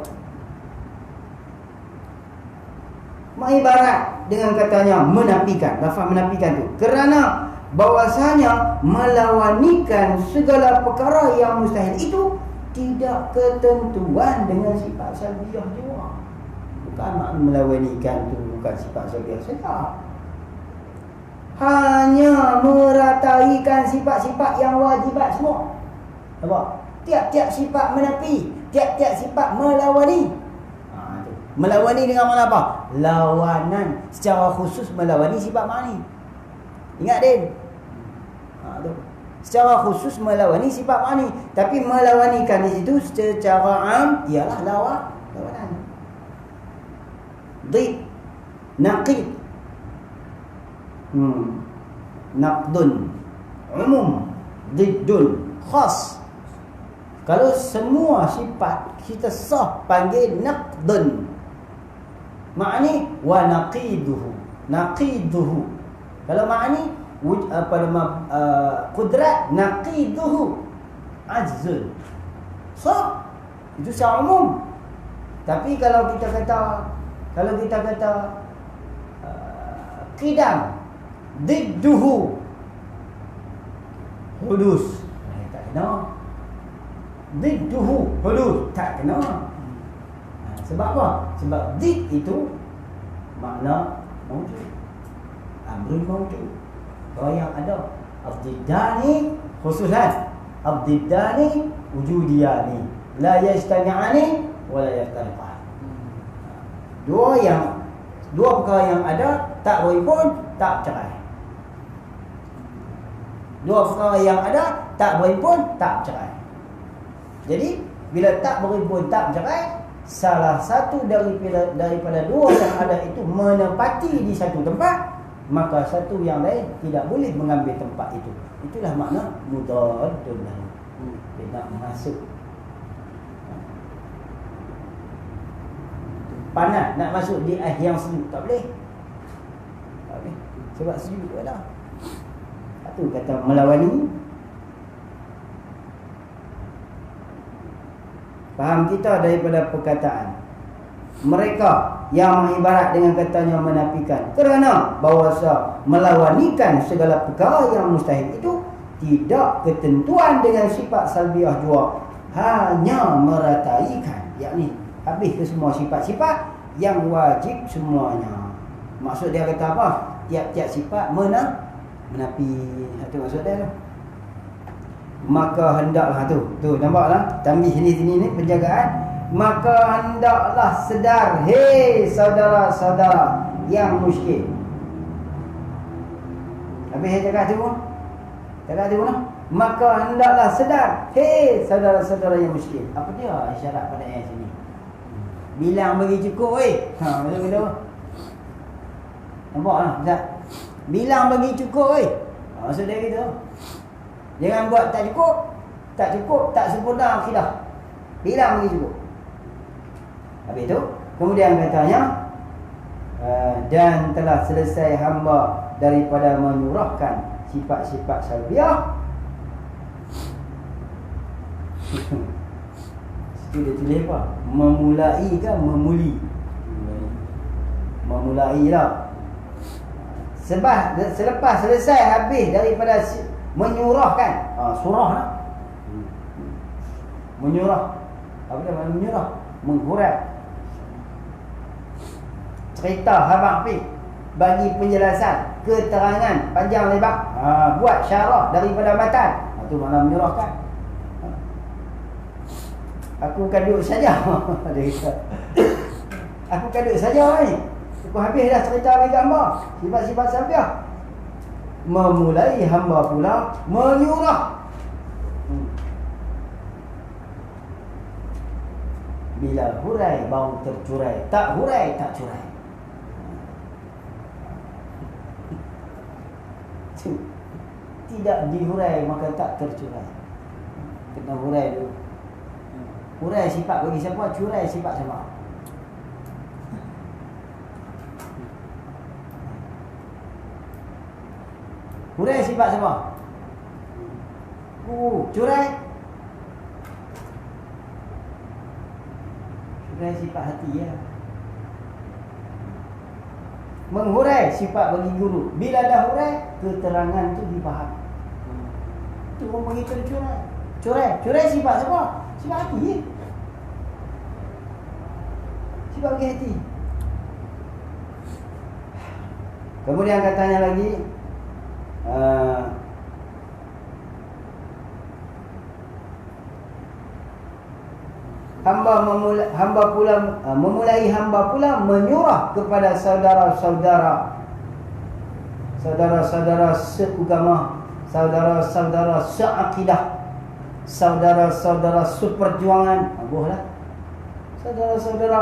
Mengibarat dengan katanya menafikan, lafaz menafikan tu, kerana bahwasanya melawanikan segala perkara yang mustahil itu tidak ketentuan dengan sifat salbiah juga. Bukan makna melawanikan tu bukan sifat salbiah saja. Hanya merataikan sifat-sifat yang wajibat semua. Nampak? Tiap-tiap sifat menafi, tiap-tiap sifat melawani. Melawani dengan mana apa? Lawanan. Secara khusus melawani sifat ma'ni. Ingat Din? Secara khusus melawani sifat ma'ni. Tapi melawanikan di situ secara am ialah lawanan. Did, naqid, naqdun, umum, diddun, khas. Kalau semua sifat kita sah panggil naqdun. Ma'ni wa naqiduhu. Naqiduhu. Kalau ma'ni qudrat, naqiduhu ajzun. Sah. Itu secara umum. Tapi kalau kita kata qidam, didduhu hudus, tak kena. Didduhu hudus, tak kena. Sebab apa? Sebab did itu makna mawjud, amrun mawjud. Kalau yang ada abdiddani khususan, abdiddani wujudiyani, la yajtami'ani wa la yaftariqan. Dua yang Dua perkara yang ada, tak berhimpun, tak cerai. Dua perkara yang ada, tak berhimpun, tak cerai. Jadi bila tak berhimpun, tak cerai, salah satu daripada dua yang ada itu menempati di satu tempat, maka satu yang lain tidak boleh mengambil tempat itu. Itulah makna mudadun lahu. Dia nak masuk. Panas nak masuk di air yang sejuk, tak boleh. Tak boleh. Sebab sejuk tu ada. Satu kata melawani. Faham kita daripada perkataan mereka yang mengibarat dengan katanya menafikan, kerana bahawasa melawanikan segala perkara yang mustahil itu tidak ketentuan dengan sifat salbiah jua, hanya merataikan, yakni habis ke semua sifat-sifat yang wajib semuanya. Maksud dia kata apa? Tiap-tiap sifat menafi. Itu maksud dia tu. Maka hendaklah tu nampaklah tambih sini ni penjagaan. Maka hendaklah sedar, hei saudara-saudara yang musyrik. Habis cakap tu nah. Maka hendaklah sedar, hei saudara-saudara yang musyrik. Apa dia isyarat pada ayat sini? Bilang bagi cukup macam tu. Nampak lah Ustaz? Bilang bagi cukup maksud dia gitu. Jangan buat tak cukup, tak sempurna akidah. Bilang bagi cukup. Habis itu kemudian katanya dan telah selesai hamba daripada menyurahkan sifat-sifat salbiah. Situ dia tulis apa? Memulai ke memuli? Memulai lah. Sebab selepas selesai habis daripada menyurahkan, surah lah. Menyurah. Apa dia maksud menyurah? Menghurat. Cerita habaq fi, bagi penjelasan, keterangan panjang lebar, buat syarah daripada matan. Itu makna menyurahkan. Aku bukan duduk saja. Dia kata, aku bukan duduk saja ni. Aku habis dah cerita bagi hamba sifat-sifat salbiah. Memulai hamba pula menyurah. Bila hurai baru tercurai, tak hurai tak curai. Tidak dihurai maka tak tercurai. Kena hurai dulu. Hurai sifat bagi siapa, curai sifat siapa. Hurai sifat siapa? Curai. Curai sifat hati ya. Menghurai sifat bagi guru. Bila dah hurai, keterangan tu dipaham. Itu orang bagi curai. Curai sifat siapa? Sifat hati ya. Sifat bagi hati. Kemudian katanya lagi, memulai hamba pula menyurah kepada saudara-saudara seagama, saudara-saudara seakidah, saudara-saudara seperjuangan. Bolehlah. Saudara-saudara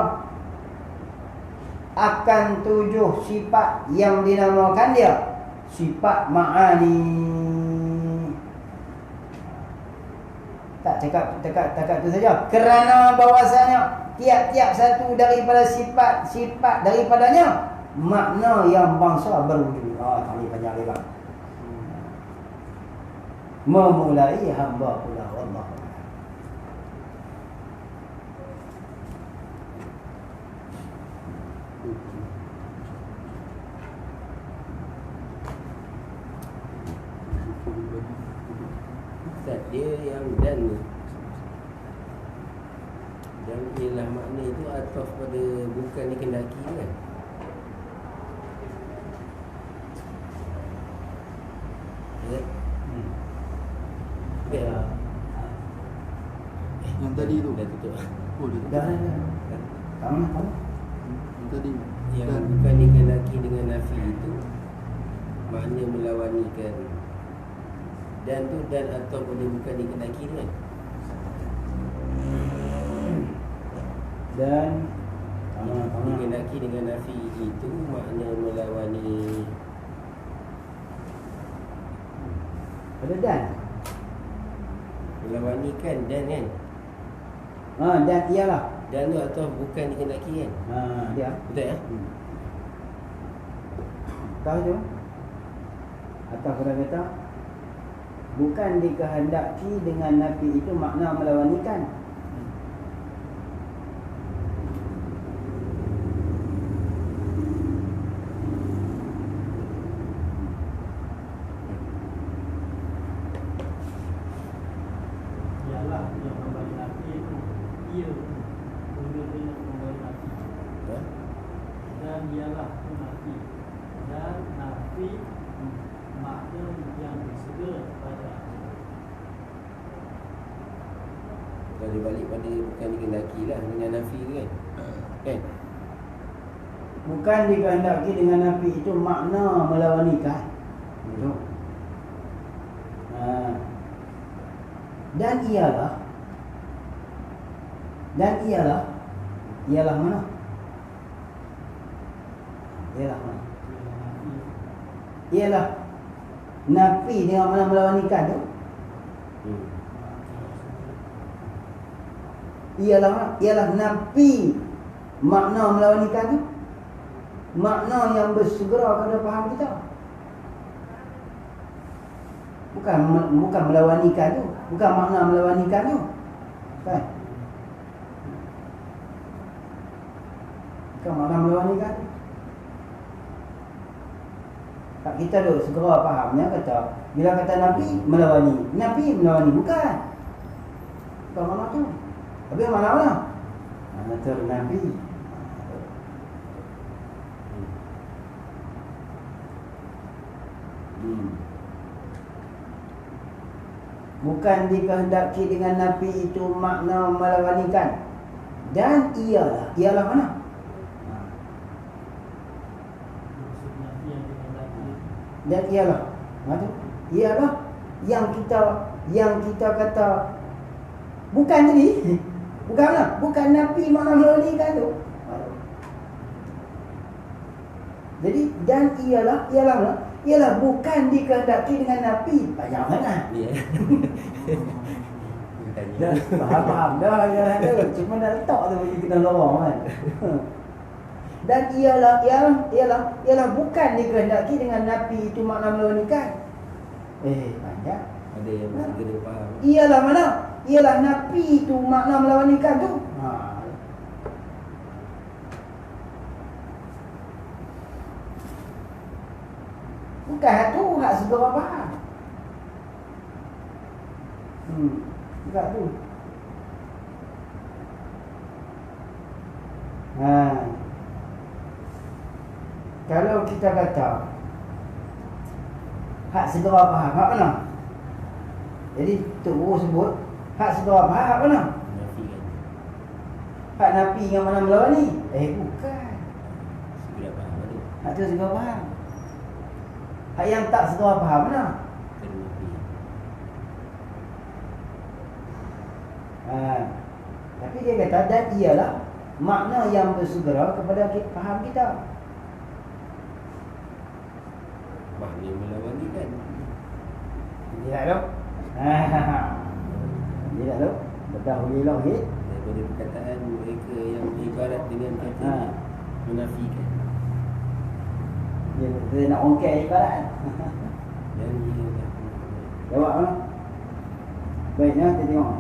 akan 7 sifat yang dinamakan dia sifat ma'ani. Tak cakap tu saja. Kerana bahwasanya tiap-tiap satu daripada sifat daripadanya makna yang bangsa berwujud. Tak boleh panjang lebar. Memulai hamba pula Allah. Dia yang dan ni, dan ialah makna itu ataf pada bukan dikendaki kan. Ya. Ya. Yang tadi tu dah tutup. Oh dia Dah. Tahu. Yang tadi Yang dan bukan makna melawanikan. Dan tu dan atau boleh bukan dikendaki kan? Dan Dikendaki dengan nafi itu makna melawani. ada dan. Melawanikan dan kan? Dan ialah. Dan tu atau bukan dikendaki kan? Dia. Betul ya? Tahu tu? Atau kalau kata bukan dikehendaki dengan nafi itu makna melawanikan. Ialah yang membagi nafi itu ia kemudian membagi nafi Ha? dan ialah itu nafi dan nafi makna yang bersegera pada Kalau dia balik pada bukan dikendaki lah dengan nafi tu kan? Kan? Bukan dikehendaki dengan nafi itu makna melawanikan. Betul. Dan ialah mana? Ialah mana? Ialah nafi dengan mana melawanikan tu. Ialah nafi makna melawanikan tu. Makna yang bersegera kepada faham kita. Bukan melawanikan tu. Bukan makna melawanikan tu. Kan? Bukan makna melawanikan tu. Tak kita duk segera fahamnya kata bila kata Nabi melawani. Nabi melawani bukan. Bukan makna tu. Tapi mana? Mana tu Nabi. Bukan dikehendaki dengan nafi itu makna melawanikan. Dan ialah mana? maksud nafi yang dikehendaki. Dan ialah mana? Ialah yang kita kata bukan tadi. Bukan mana? Bukan nafi makna melawanikan tu. Jadi dan ialah mana? Ialah bukan dikehendaki dengan nafi. Banyak mana? Ya. Dah faham dah ya. Cuma dah letak tu bagi kita lorong kan. Dan ialah bukan dikehendaki dengan nafi itu makna melawanikan. Banyak. Ada yang masih kena faham. Ialah mana? Ialah nafi itu makna melawanikan tu. Bukan tu hak segera faham. Bukan tu. Kalau kita kata hak segera faham, hak mana? Jadi Tok Guru sebut hak segera faham, hak mana? Nafi kan? Hak nafi yang mana melawani? Bukan. Segera faham ada. Hak tu segera faham. Hak yang tak segera faham mana? Kena nafi. Tapi dia kata dan ialah makna yang bersegera kepada faham kita. Makna melawani kan? Tidak tu. Tidak tu. Berdahululah lagi. Daripada perkataan mereka yang ibarat dengan kata menafikan. Dia nak ongkir ibarat. Dan dia Jawab mana? Baiknya kita tengok.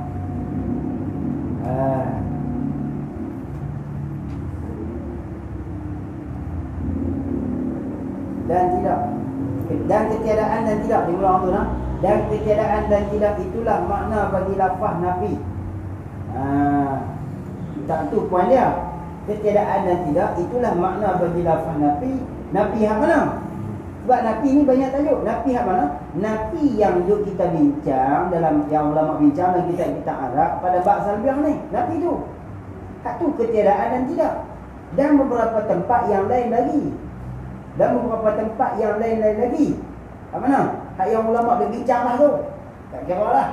Dan tidak. Dan ketiadaan dan tidak. Dia ulang tu nah. Dan ketiadaan dan tidak itulah makna bagi lafaz nafi. Tak tu poin dia. Ketiadaan dan tidak itulah makna bagi lafaz nafi. Nafi hak mana? Sebab nafi ni banyak tajuk. Nafi hak mana? Nafi yang duk kita bincang dalam yang ulama bincang dan kita Arab pada bab salbiah ni. Nafi tu. Hak tu ketiadaan dan tidak. Dan beberapa tempat yang lain lagi. Dan beberapa tempat yang lain-lain lagi. Kat mana? Hak yang ulama berbincang lah tu. Tak kira lah.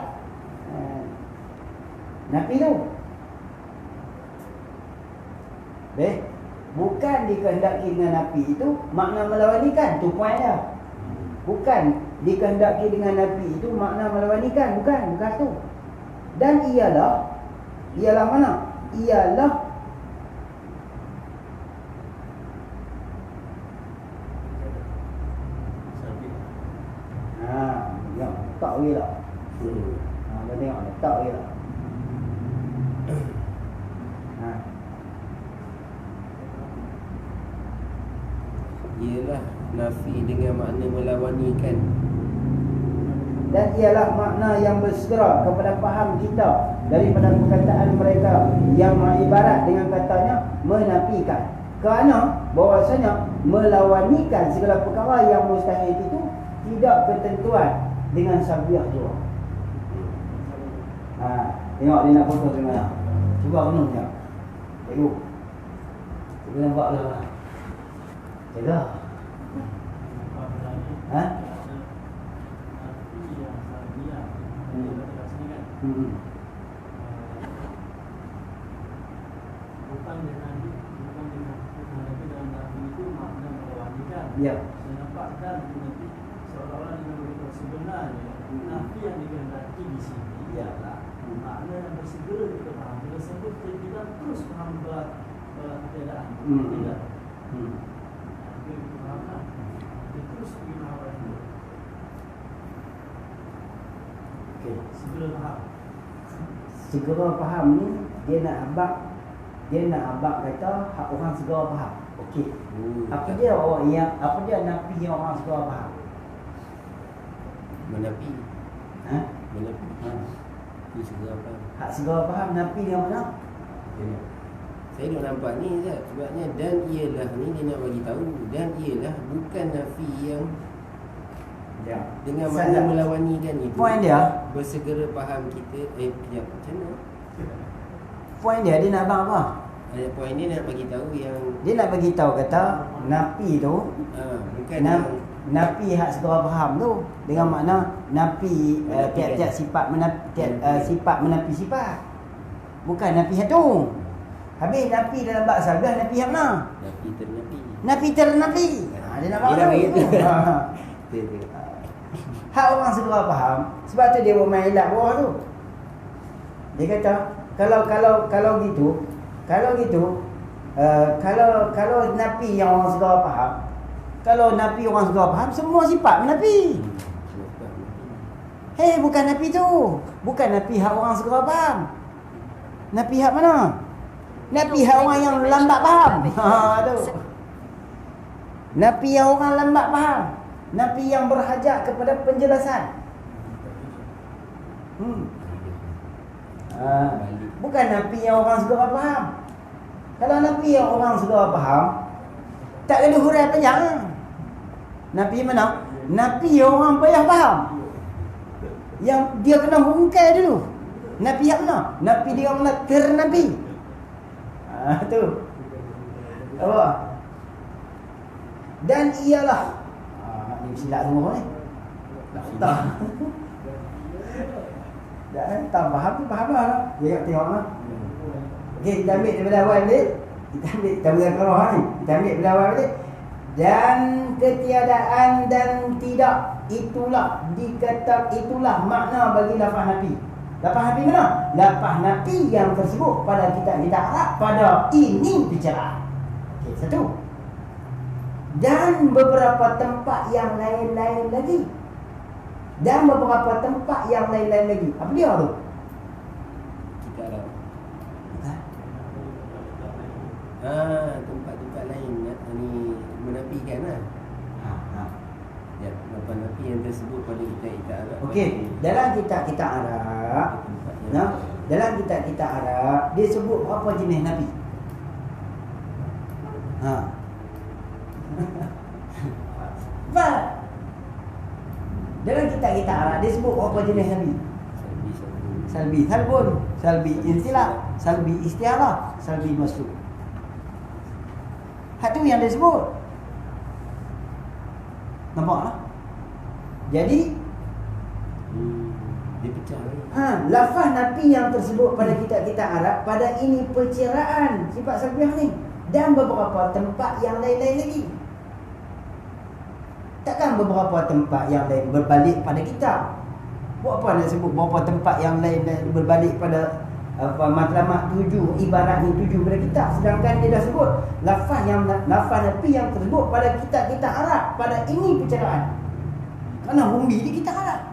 Nafi tu. Bukan dikehendaki dengan nafi itu makna melawanikan. Tu poin dia. Bukan dikehendaki dengan nafi itu makna melawanikan. Bukan tu. Dan ialah mana? Ialah tak weh lah. Kau tengok tak weh lah. Ialah nafi dengan makna melawanikan. Dan ialah makna yang bersegera kepada faham kita daripada perkataan mereka yang mengibarat dengan katanya menafikan. Kerana bahwasanya melawanikan segala perkara yang mustahil itu tidak ketentuan dengan sabiah juga. Tengok dia nak foto di mana. Cuba penuh tengok. Tengok. Cuba nampaklah. Jaga. Bukan dengan dalam nafi itu makna melawanikan. Ya. Saya nampakkan nanti seolah-olah dengan beritahu sebenarnya nafi yang dikehendaki di sini ialah makna yang bersegera kita faham. Bila sebut kita terus faham keadaan. Tidak. Kita fahamkan. Kita terus faham itu. Okey. Segera faham. Segera faham ni dia nak abang kata hak orang segera faham. Okey. Apa dia nafi yang orang segera faham? Menafi. Menafi. Itu segera faham. Hak segera faham nafi yang mana? Saya nak nampak ni Ustaz. Sebabnya dan ialah ni dia nak bagi tahu. Dan ialah bukan nafi yang dengan makna melawanikan itu. Poin dia, bersegera faham kita. Kejap macam mana? Poin dia nak abang apa? Poin dia nak bagi tahu yang dia nak bagi tahu kata nafi tu bukan nafi hak segera faham tu dengan makna nafi tiap-tiap sifat sifat menafi sifat. Bukan nafi hak tu. Habis nafi dalam bahasa Arab nafi hak mana? Nafi ternafi. Dia nak bagi tahu. Hak orang segera faham. Sebab tu dia bermain ilat bawah tu. Dia kata kalau gitu kalau nafi yang orang segera faham, kalau nafi orang segera faham, semua sifat menafi. Bukan nafi tu. Bukan nafi hak orang segera faham. Nafi hak mana? Nafi hak orang yang lambat faham. Tu. Nafi yang orang lambat faham. Nafi yang berhajat kepada penjelasan. Bukan nafi yang orang segera faham. Kalau nafi yang orang segera faham, tak ada hurai panjang. Nafi mana? Nafi yang orang payah faham. Yang dia kena hungkai dulu. Nafi yang mana? Nafi dia orang ternafi. Tu. Apa? Dan ialah ni silap semua ni. Tak. Tak faham tu faham lah. Dia tengoklah. Okey, kita ambil daripada awal balik. Kita ambil keroh ni. Kita ambil daripada awal balik. Dan ketiadaan dan tidak itulah makna bagi lafaz nafi. Lafaz nafi mana? Lafaz nafi yang tersebut pada kita Arab pada ini bicara. Okey, satu. Dan beberapa tempat yang lain-lain lagi. Apa dia tu? Kita Arab. Tempat-tempat lain ni menafikan lah. Ya, lafaz nafi yang tersebut pada kita Arab. Okey, dalam kitab Arab, dalam kitab Arab dia sebut berapa jenis nafi? Dalam kitab Arab dia sebut berapa jenis nafi? Salbi, salbi insilah, salbi istiarah, salbi masuk. Hak tu yang dia sebut. Nampak lah. Jadi Dia pecah ni. lafaz nafi yang tersebut pada kitab-kitab Arab pada ini perceraian sifat salbiah ni, dan beberapa tempat yang lain-lain lagi. Takkan beberapa tempat yang lain berbalik pada kitab. Buat apa nak sebut beberapa tempat yang lain berbalik pada matlamat 7, ibarat ni 7 pada kitab, sedangkan dia dah sebut lafaz nafi yang tersebut pada kitab-kitab Arab pada ini perceraian. Kerana Humbi di kitab Arab.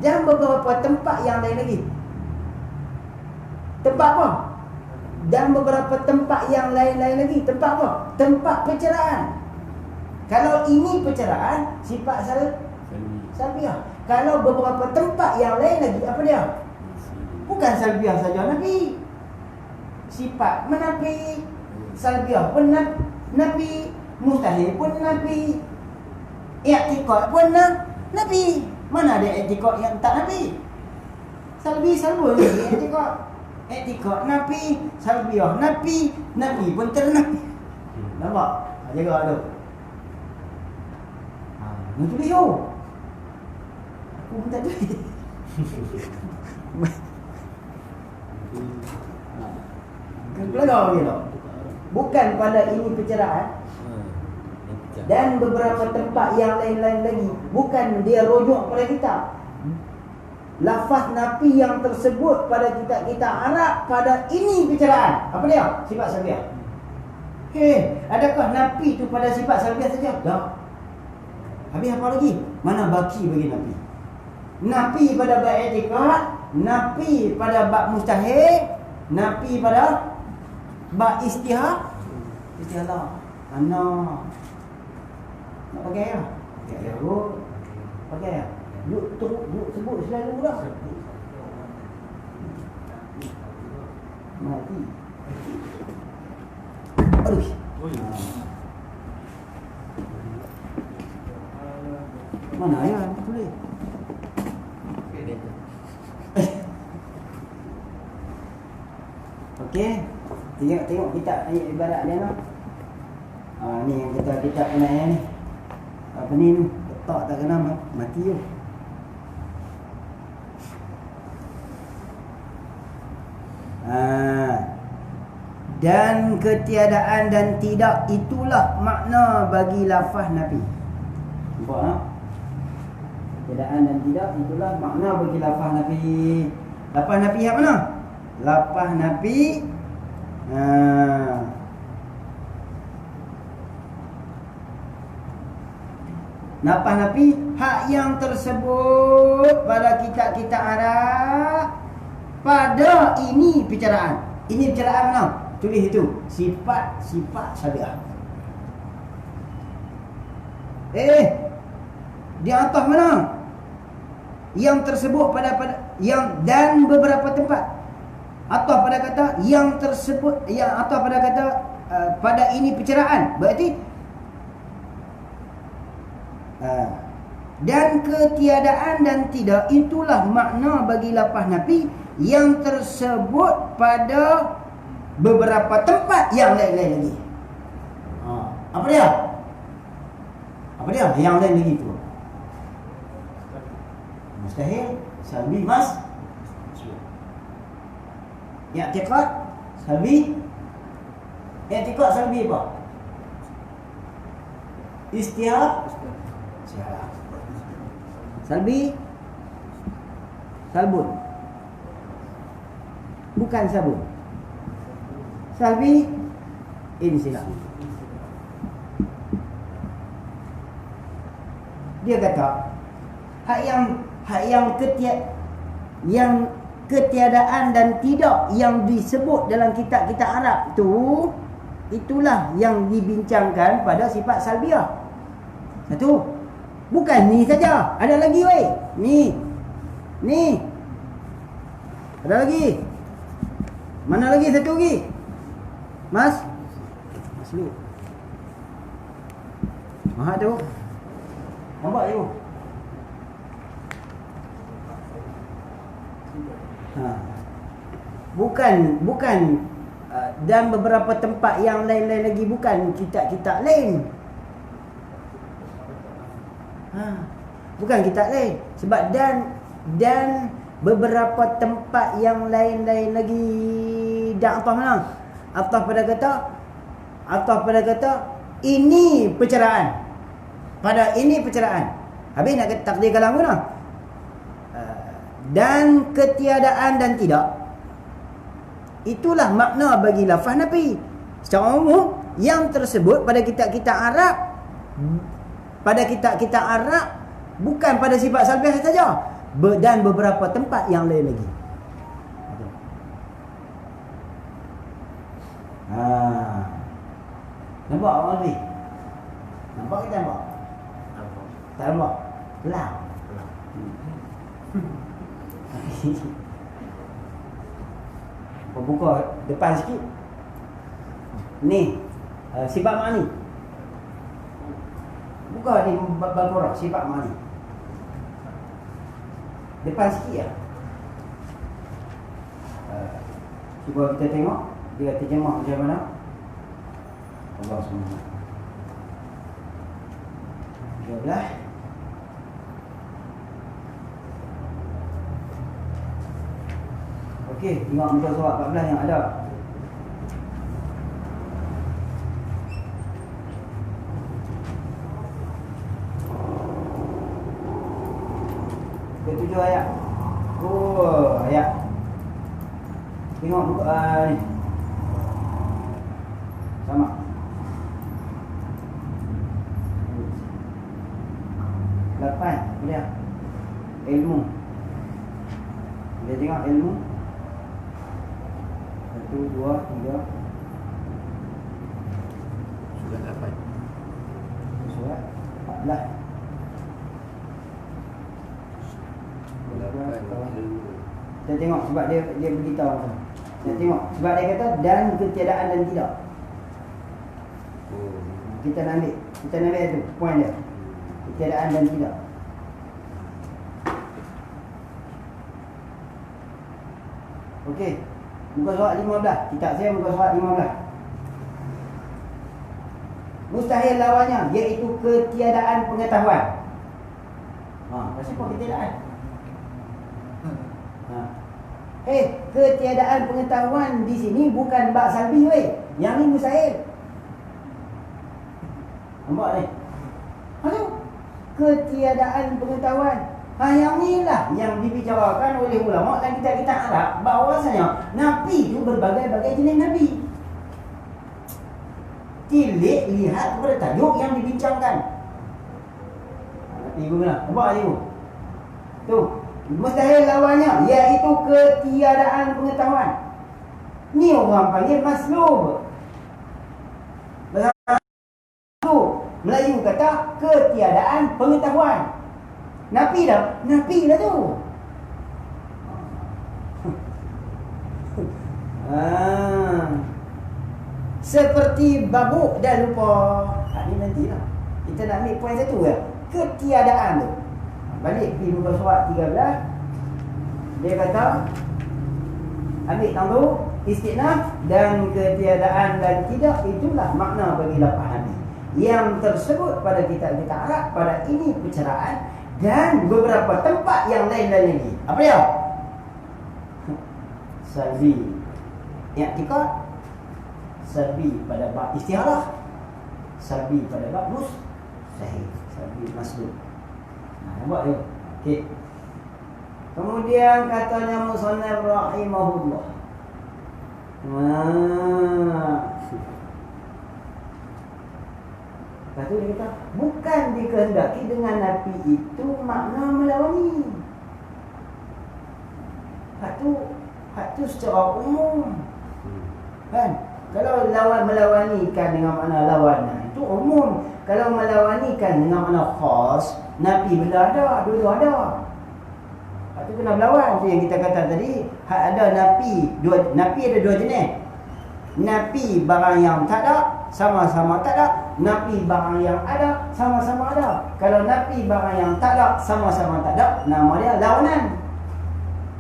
Dan beberapa tempat yang lain lagi. Tempat apa? Dan beberapa tempat yang lain-lain lagi. Tempat apa? Tempat perceraian. Kalau ini perceraian, sifat salbiah. Kalau beberapa tempat yang lain lagi, apa dia? Bukan salbiah saja Nabi. Sifat menafi, salbiah pun Nabi, mustahil pun Nabi, i'tiqad pun Nabi. Mana ada i'tiqad yang tak Nabi? Salbul ni i'tiqad Nabi, salbiah Nabi pun ternabi. Nampak? Jaga tu. Nak tulis yo. Aku pun tak tulis. Kan belajar dia tu. Bukan pada ini perceraian. Dan beberapa tempat yang lain-lain lagi. Bukan dia rujuk pada kitab. Lafaz nafi yang tersebut pada kitab-kitab Arab pada ini perceraian. Apa dia? Sifat salbiah. Adakah nafi itu pada sifat salbiah saja? Tak. Habis apa lagi? Mana baki bagi nafi? Nafi pada bab i'tiqad, nafi pada bab mustahil, nafi pada bab istihalah. Nak pakai ya? Pakai ya. Pakai ya. Duk sebut selalu dah. Mati. Aduh. Mana ya tulis? Okey. Tengok kitab ni ibarat dia noh. Ni yang kitab ni. Apa ni? Tak kena mati yo. Dan ketiadaan dan tidak itulah makna bagi lafaz nafi. Nampak tak? Ketiadaan dan tidak itulah makna bagi lafaz nafi. Lafaz nafi yang mana? Lafaz nafi lafaz nafi hak yang tersebut pada kitab-kitab Arab pada ini perceraian. Ini perceraian mana? Tulis itu sifat salbiah. Di atas mana? Yang tersebut pada yang dan beberapa tempat. Atau pada kata yang tersebut, yang atau pada kata pada ini perceraian. Berarti dan ketiadaan dan tidak itulah makna bagi lafaz nafi yang tersebut pada beberapa tempat yang lain-lain lagi. Apa dia? Apa dia? Yang lain lagi tu. Mustahil, salbi, mas. I'tiqad, salbi. I'tiqad salbi apa? Istihad. Salbi, salbun. Bukan sabun. Salbi, insilah. Dia kata yang ketiadaan dan tidak yang disebut dalam kitab-kitab Arab tu, itulah yang dibincangkan pada sifat salbiah. Satu. Bukan ni saja, ada lagi weh. Ni. Ada lagi. Mana lagi satu lagi? Mas Lu. Mahal tu. Nampak tu? Bukan dan beberapa tempat yang lain-lain lagi, bukan kitab-kitab lain. Bukan kita lain. Sebab dan beberapa tempat yang lain-lain lagi. Dan apa mana? Atau pada kata ini perceraian. Pada ini perceraian. Habis nak kata takdir kalam guna. Dan ketiadaan dan tidak. Itulah makna bagi lafaz nafi. Secara umum yang tersebut pada kitab-kitab Arab, bukan pada sifat salbiah saja, dan beberapa tempat yang lain lagi. Nampak orang ni? Nampak kita nampak? Tak nampak? Pelang. Buka depan sikit. Ni sifat ma'ni. Buka di Al-Quran sifat ma'ni. Depan sikit ya. Cuba kita tengok dia terjemah macam mana. Allah SWT. 12. Okey, tengok muka surat 14 yang ada. Ketujuh ayat. Oh, ayat. Tengok muka ni. Sama. Lapan, boleh. Ilmu. Dia tengok ilmu. 1, 2, 3. Surat 8. Surat 14. Kita tengok sebab dia beritahu apa. Kita tengok sebab dia kata dan ketiadaan dan tidak. Kita nak ambil itu poin dia. Ketiadaan dan tidak. Okey. Muka surat 15. Kitab saya muka surat 15. Mustahil lawannya iaitu ketiadaan pengetahuan. Kenapa ketiadaan? Ketiadaan pengetahuan di sini bukan bab salbi weh. Yang ni mustahil. Nampak ni? Ketiadaan pengetahuan. Yang inilah yang dibicarakan oleh ulama dan kita Arab bahawasanya nabi itu berbagai-bagai jenis nabi. Tilik lihat kepada tajuk yang dibincangkan. Nabi guna. Nampak ni tu? Tu. Mustahil lawannya iaitu ketiadaan pengetahuan. Ni orang panggil maslub. Melayu kata ketiadaan pengetahuan. Nabi dah tu. Seperti babuk dah lupa. Ni nantilah. Kita nak ambil poin satu ya. Ketiadaan tu. Balik pergi muka surat 13. Dia kata ambil tanggu istinaf dan ketiadaan dan tidak itulah makna bagi lafaz Nabi yang tersebut pada kitab-kitab Arab pada ini perceraian dan beberapa tempat yang lain lagi. Apa dia? Salbi i'tiqad, salbi pada bab istiharah, salbi pada bab mustahil, salbi maslub. Nampak dia? Okey. Kemudian katanya musannaf rahimahullah. Lepas tu dia kata bukan dikehendaki dengan nafi itu makna melawani. Hak tu secara umum. Kan? Kalau melawanikan dengan makna lawanan itu umum. Kalau melawanikan dengan makna khas, nafi bila ada, dulu ada. Hak tu kena berlawan. Tu yang kita kata tadi, hak ada nafi ada dua jenis. Nafi barang yang tak ada, sama-sama tak ada. Nafi barang yang ada, sama-sama ada. Kalau nafi barang yang tak ada, sama-sama tak ada, nama dia lawanan.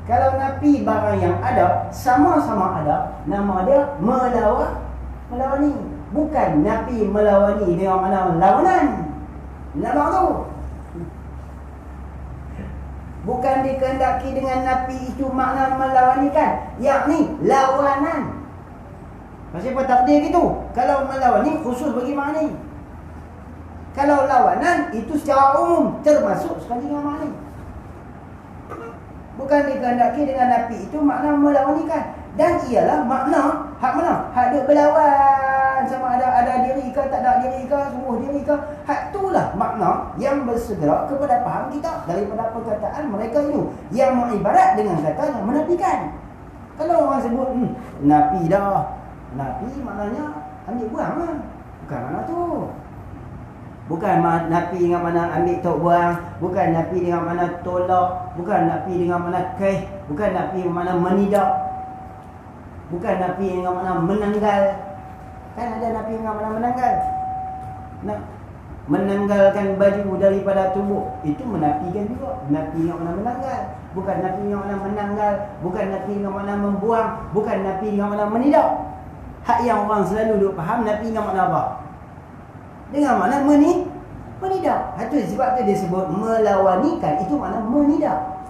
Kalau nafi barang yang ada, sama-sama ada, nama dia melawani. Bukan nafi melawani dengan makna lawanan. Nama tu. bukan dikehendaki dengan nafi itu makna melawanikan, yakni lawanan. Pasal apa takdir gitu? Kalau melawani khusus bagi makna ni. Kalau lawanan itu secara umum termasuk sekali dengan makna ni. Bukan dikehendaki dengan nafi itu makna melawanikan. Dan ialah makna hak mana? Hak duk berlawan sama ada diri ke tak ada diri ke, sungguh diri ke. Hak itulah makna yang bersegera kepada faham kita daripada perkataan mereka itu yang mengibarat dengan kata yang menafikan. Kalau orang sebut nafi dah. Nafi maknanya ambil buang lah. Bukan makna tu. Bukan nafi dengan mana ambil tok buang, bukan nafi dengan mana tolak, bukan nafi dengan mana keh, bukan nafi dengan mana menidak. Bukan nafi dengan makna menanggal. Kan ada nafi dengan makna menanggal. Nak menanggalkan baju daripada tubuh, itu menafikan juga. Nafi dengan makna menanggal. Bukan nafi dengan makna menanggal. Bukan nafi dengan makna membuang. Bukan nafi dengan makna menidak. Hak yang orang selalu duk faham nafi dengan makna apa? Dengan makna menidak. Itu sebab tu dia sebut melawanikan. Itu makna menidak.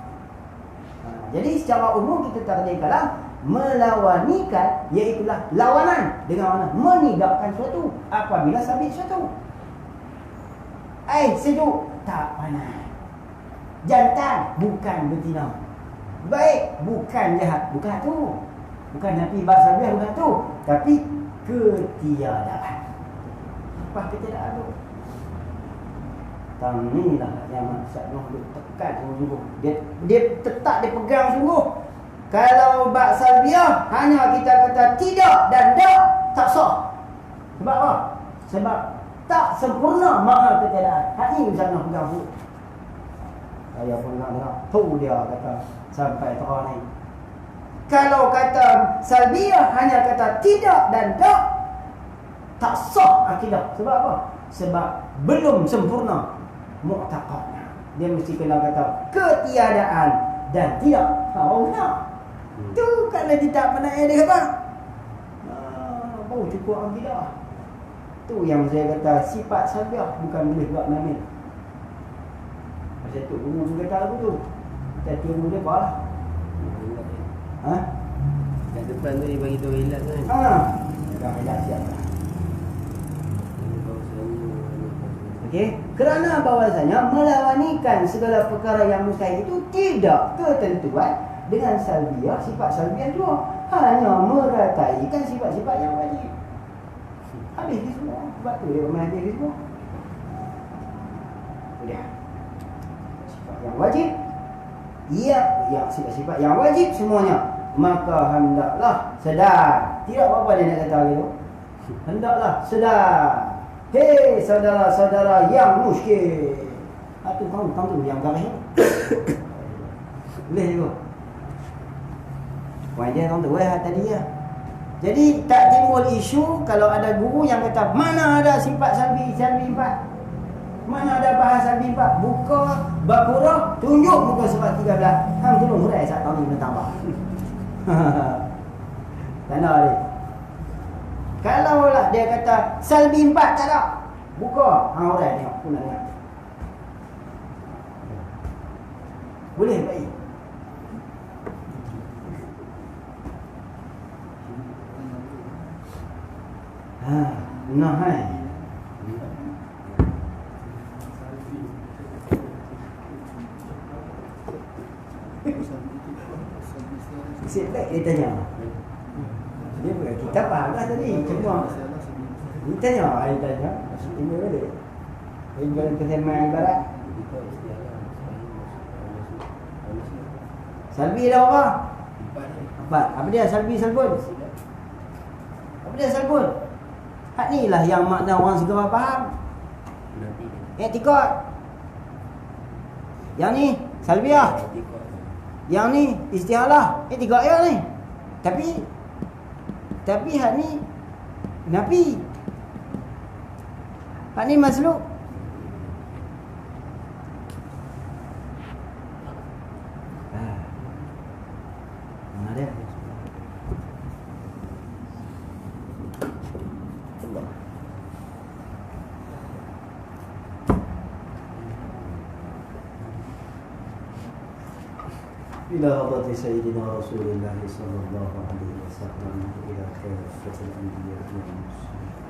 Jadi secara umum kita takdirkanlah melawanikan iaitulah lawanan dengan mana menidakkan suatu apabila sabit suatu. Air sejuk tak panas. Jantan bukan betina. Baik bukan jahat, bukan tu. Bukan nafi bahasa dia bukan tu, tapi ketiadaan. Apa ketiadaan tu? Tamilah yang maksud noh tekan sungguh. Dia tetap dia pegang sungguh. Kalau bab salbiah hanya kita kata tidak dan tak, tak sah. Sebab apa? Sebab tak sempurna makna ketiadaan. Hak ni macam nak pegang tu. Saya pun nak dengar. Tu dia kata sampai terang ni. Kalau kata salbiah hanya kata tidak dan tak sah akidah. Sebab apa? Sebab belum sempurna mu'taqadnya. Dia mesti kena kata ketiadaan dan tidak. Tahu tak? Tu kalau tidak pernah ada apa? Oh cukup akidah. Tu yang saya kata sifat salbiah bukan boleh buat main-main. Pasal tu umum kata aku tu. Kita tunggu dia apa lah. Ha? Kat depan tu dia bagi tahu hilang kan. Dah hilang siap. Okey, kerana bahawasanya melawanikan segala perkara yang mustahil itu tidak ketentuan dengan salbiah, sifat salbiah dua. Hanya merataikan sifat-sifat yang wajib. Habis di semua. Sebab tu dia mengajar di semua. Sudah. Sifat yang wajib. Yang sifat-sifat yang wajib semuanya. Maka hendaklah sedar. Tidak apa-apa dia nak kata gitu. Hendaklah sedar. Hei saudara-saudara yang muskil. Itu kamu yang garis. Boleh juga. Wajah orang tu tadi ya. Jadi tak timbul isu kalau ada guru yang kata mana ada sifat salbi 4. Mana ada bahas salbi 4. Buka Baqarah, tunjuk muka surat 13. Hang tolong hurai sat tahun ni tambah. Tanda dia. Kalau lah dia kata salbi 4 tak ada. Buka hang hurai tengok pun nak. Boleh baik. Nah hai. Sip baik dia tanya. Kita faham lah tadi. Cuma dia tanya, saya tanya. Ini boleh. Ini kesemaan ibarat. Salbi dah apa? 4. Apa dia salbi salbun? Apa dia salbun? Hak ni lah yang makna orang segera faham. I'tiqad. Yang ni salbiah. Yang ni istihalah. I'tiqad ya ni. Tapi hak ni nafi. Hak ni masluk. Mana dia? إلى حضرة سيدنا رسول الله صلى الله عليه وسلم إلى كافة الأنبياء والمرسلين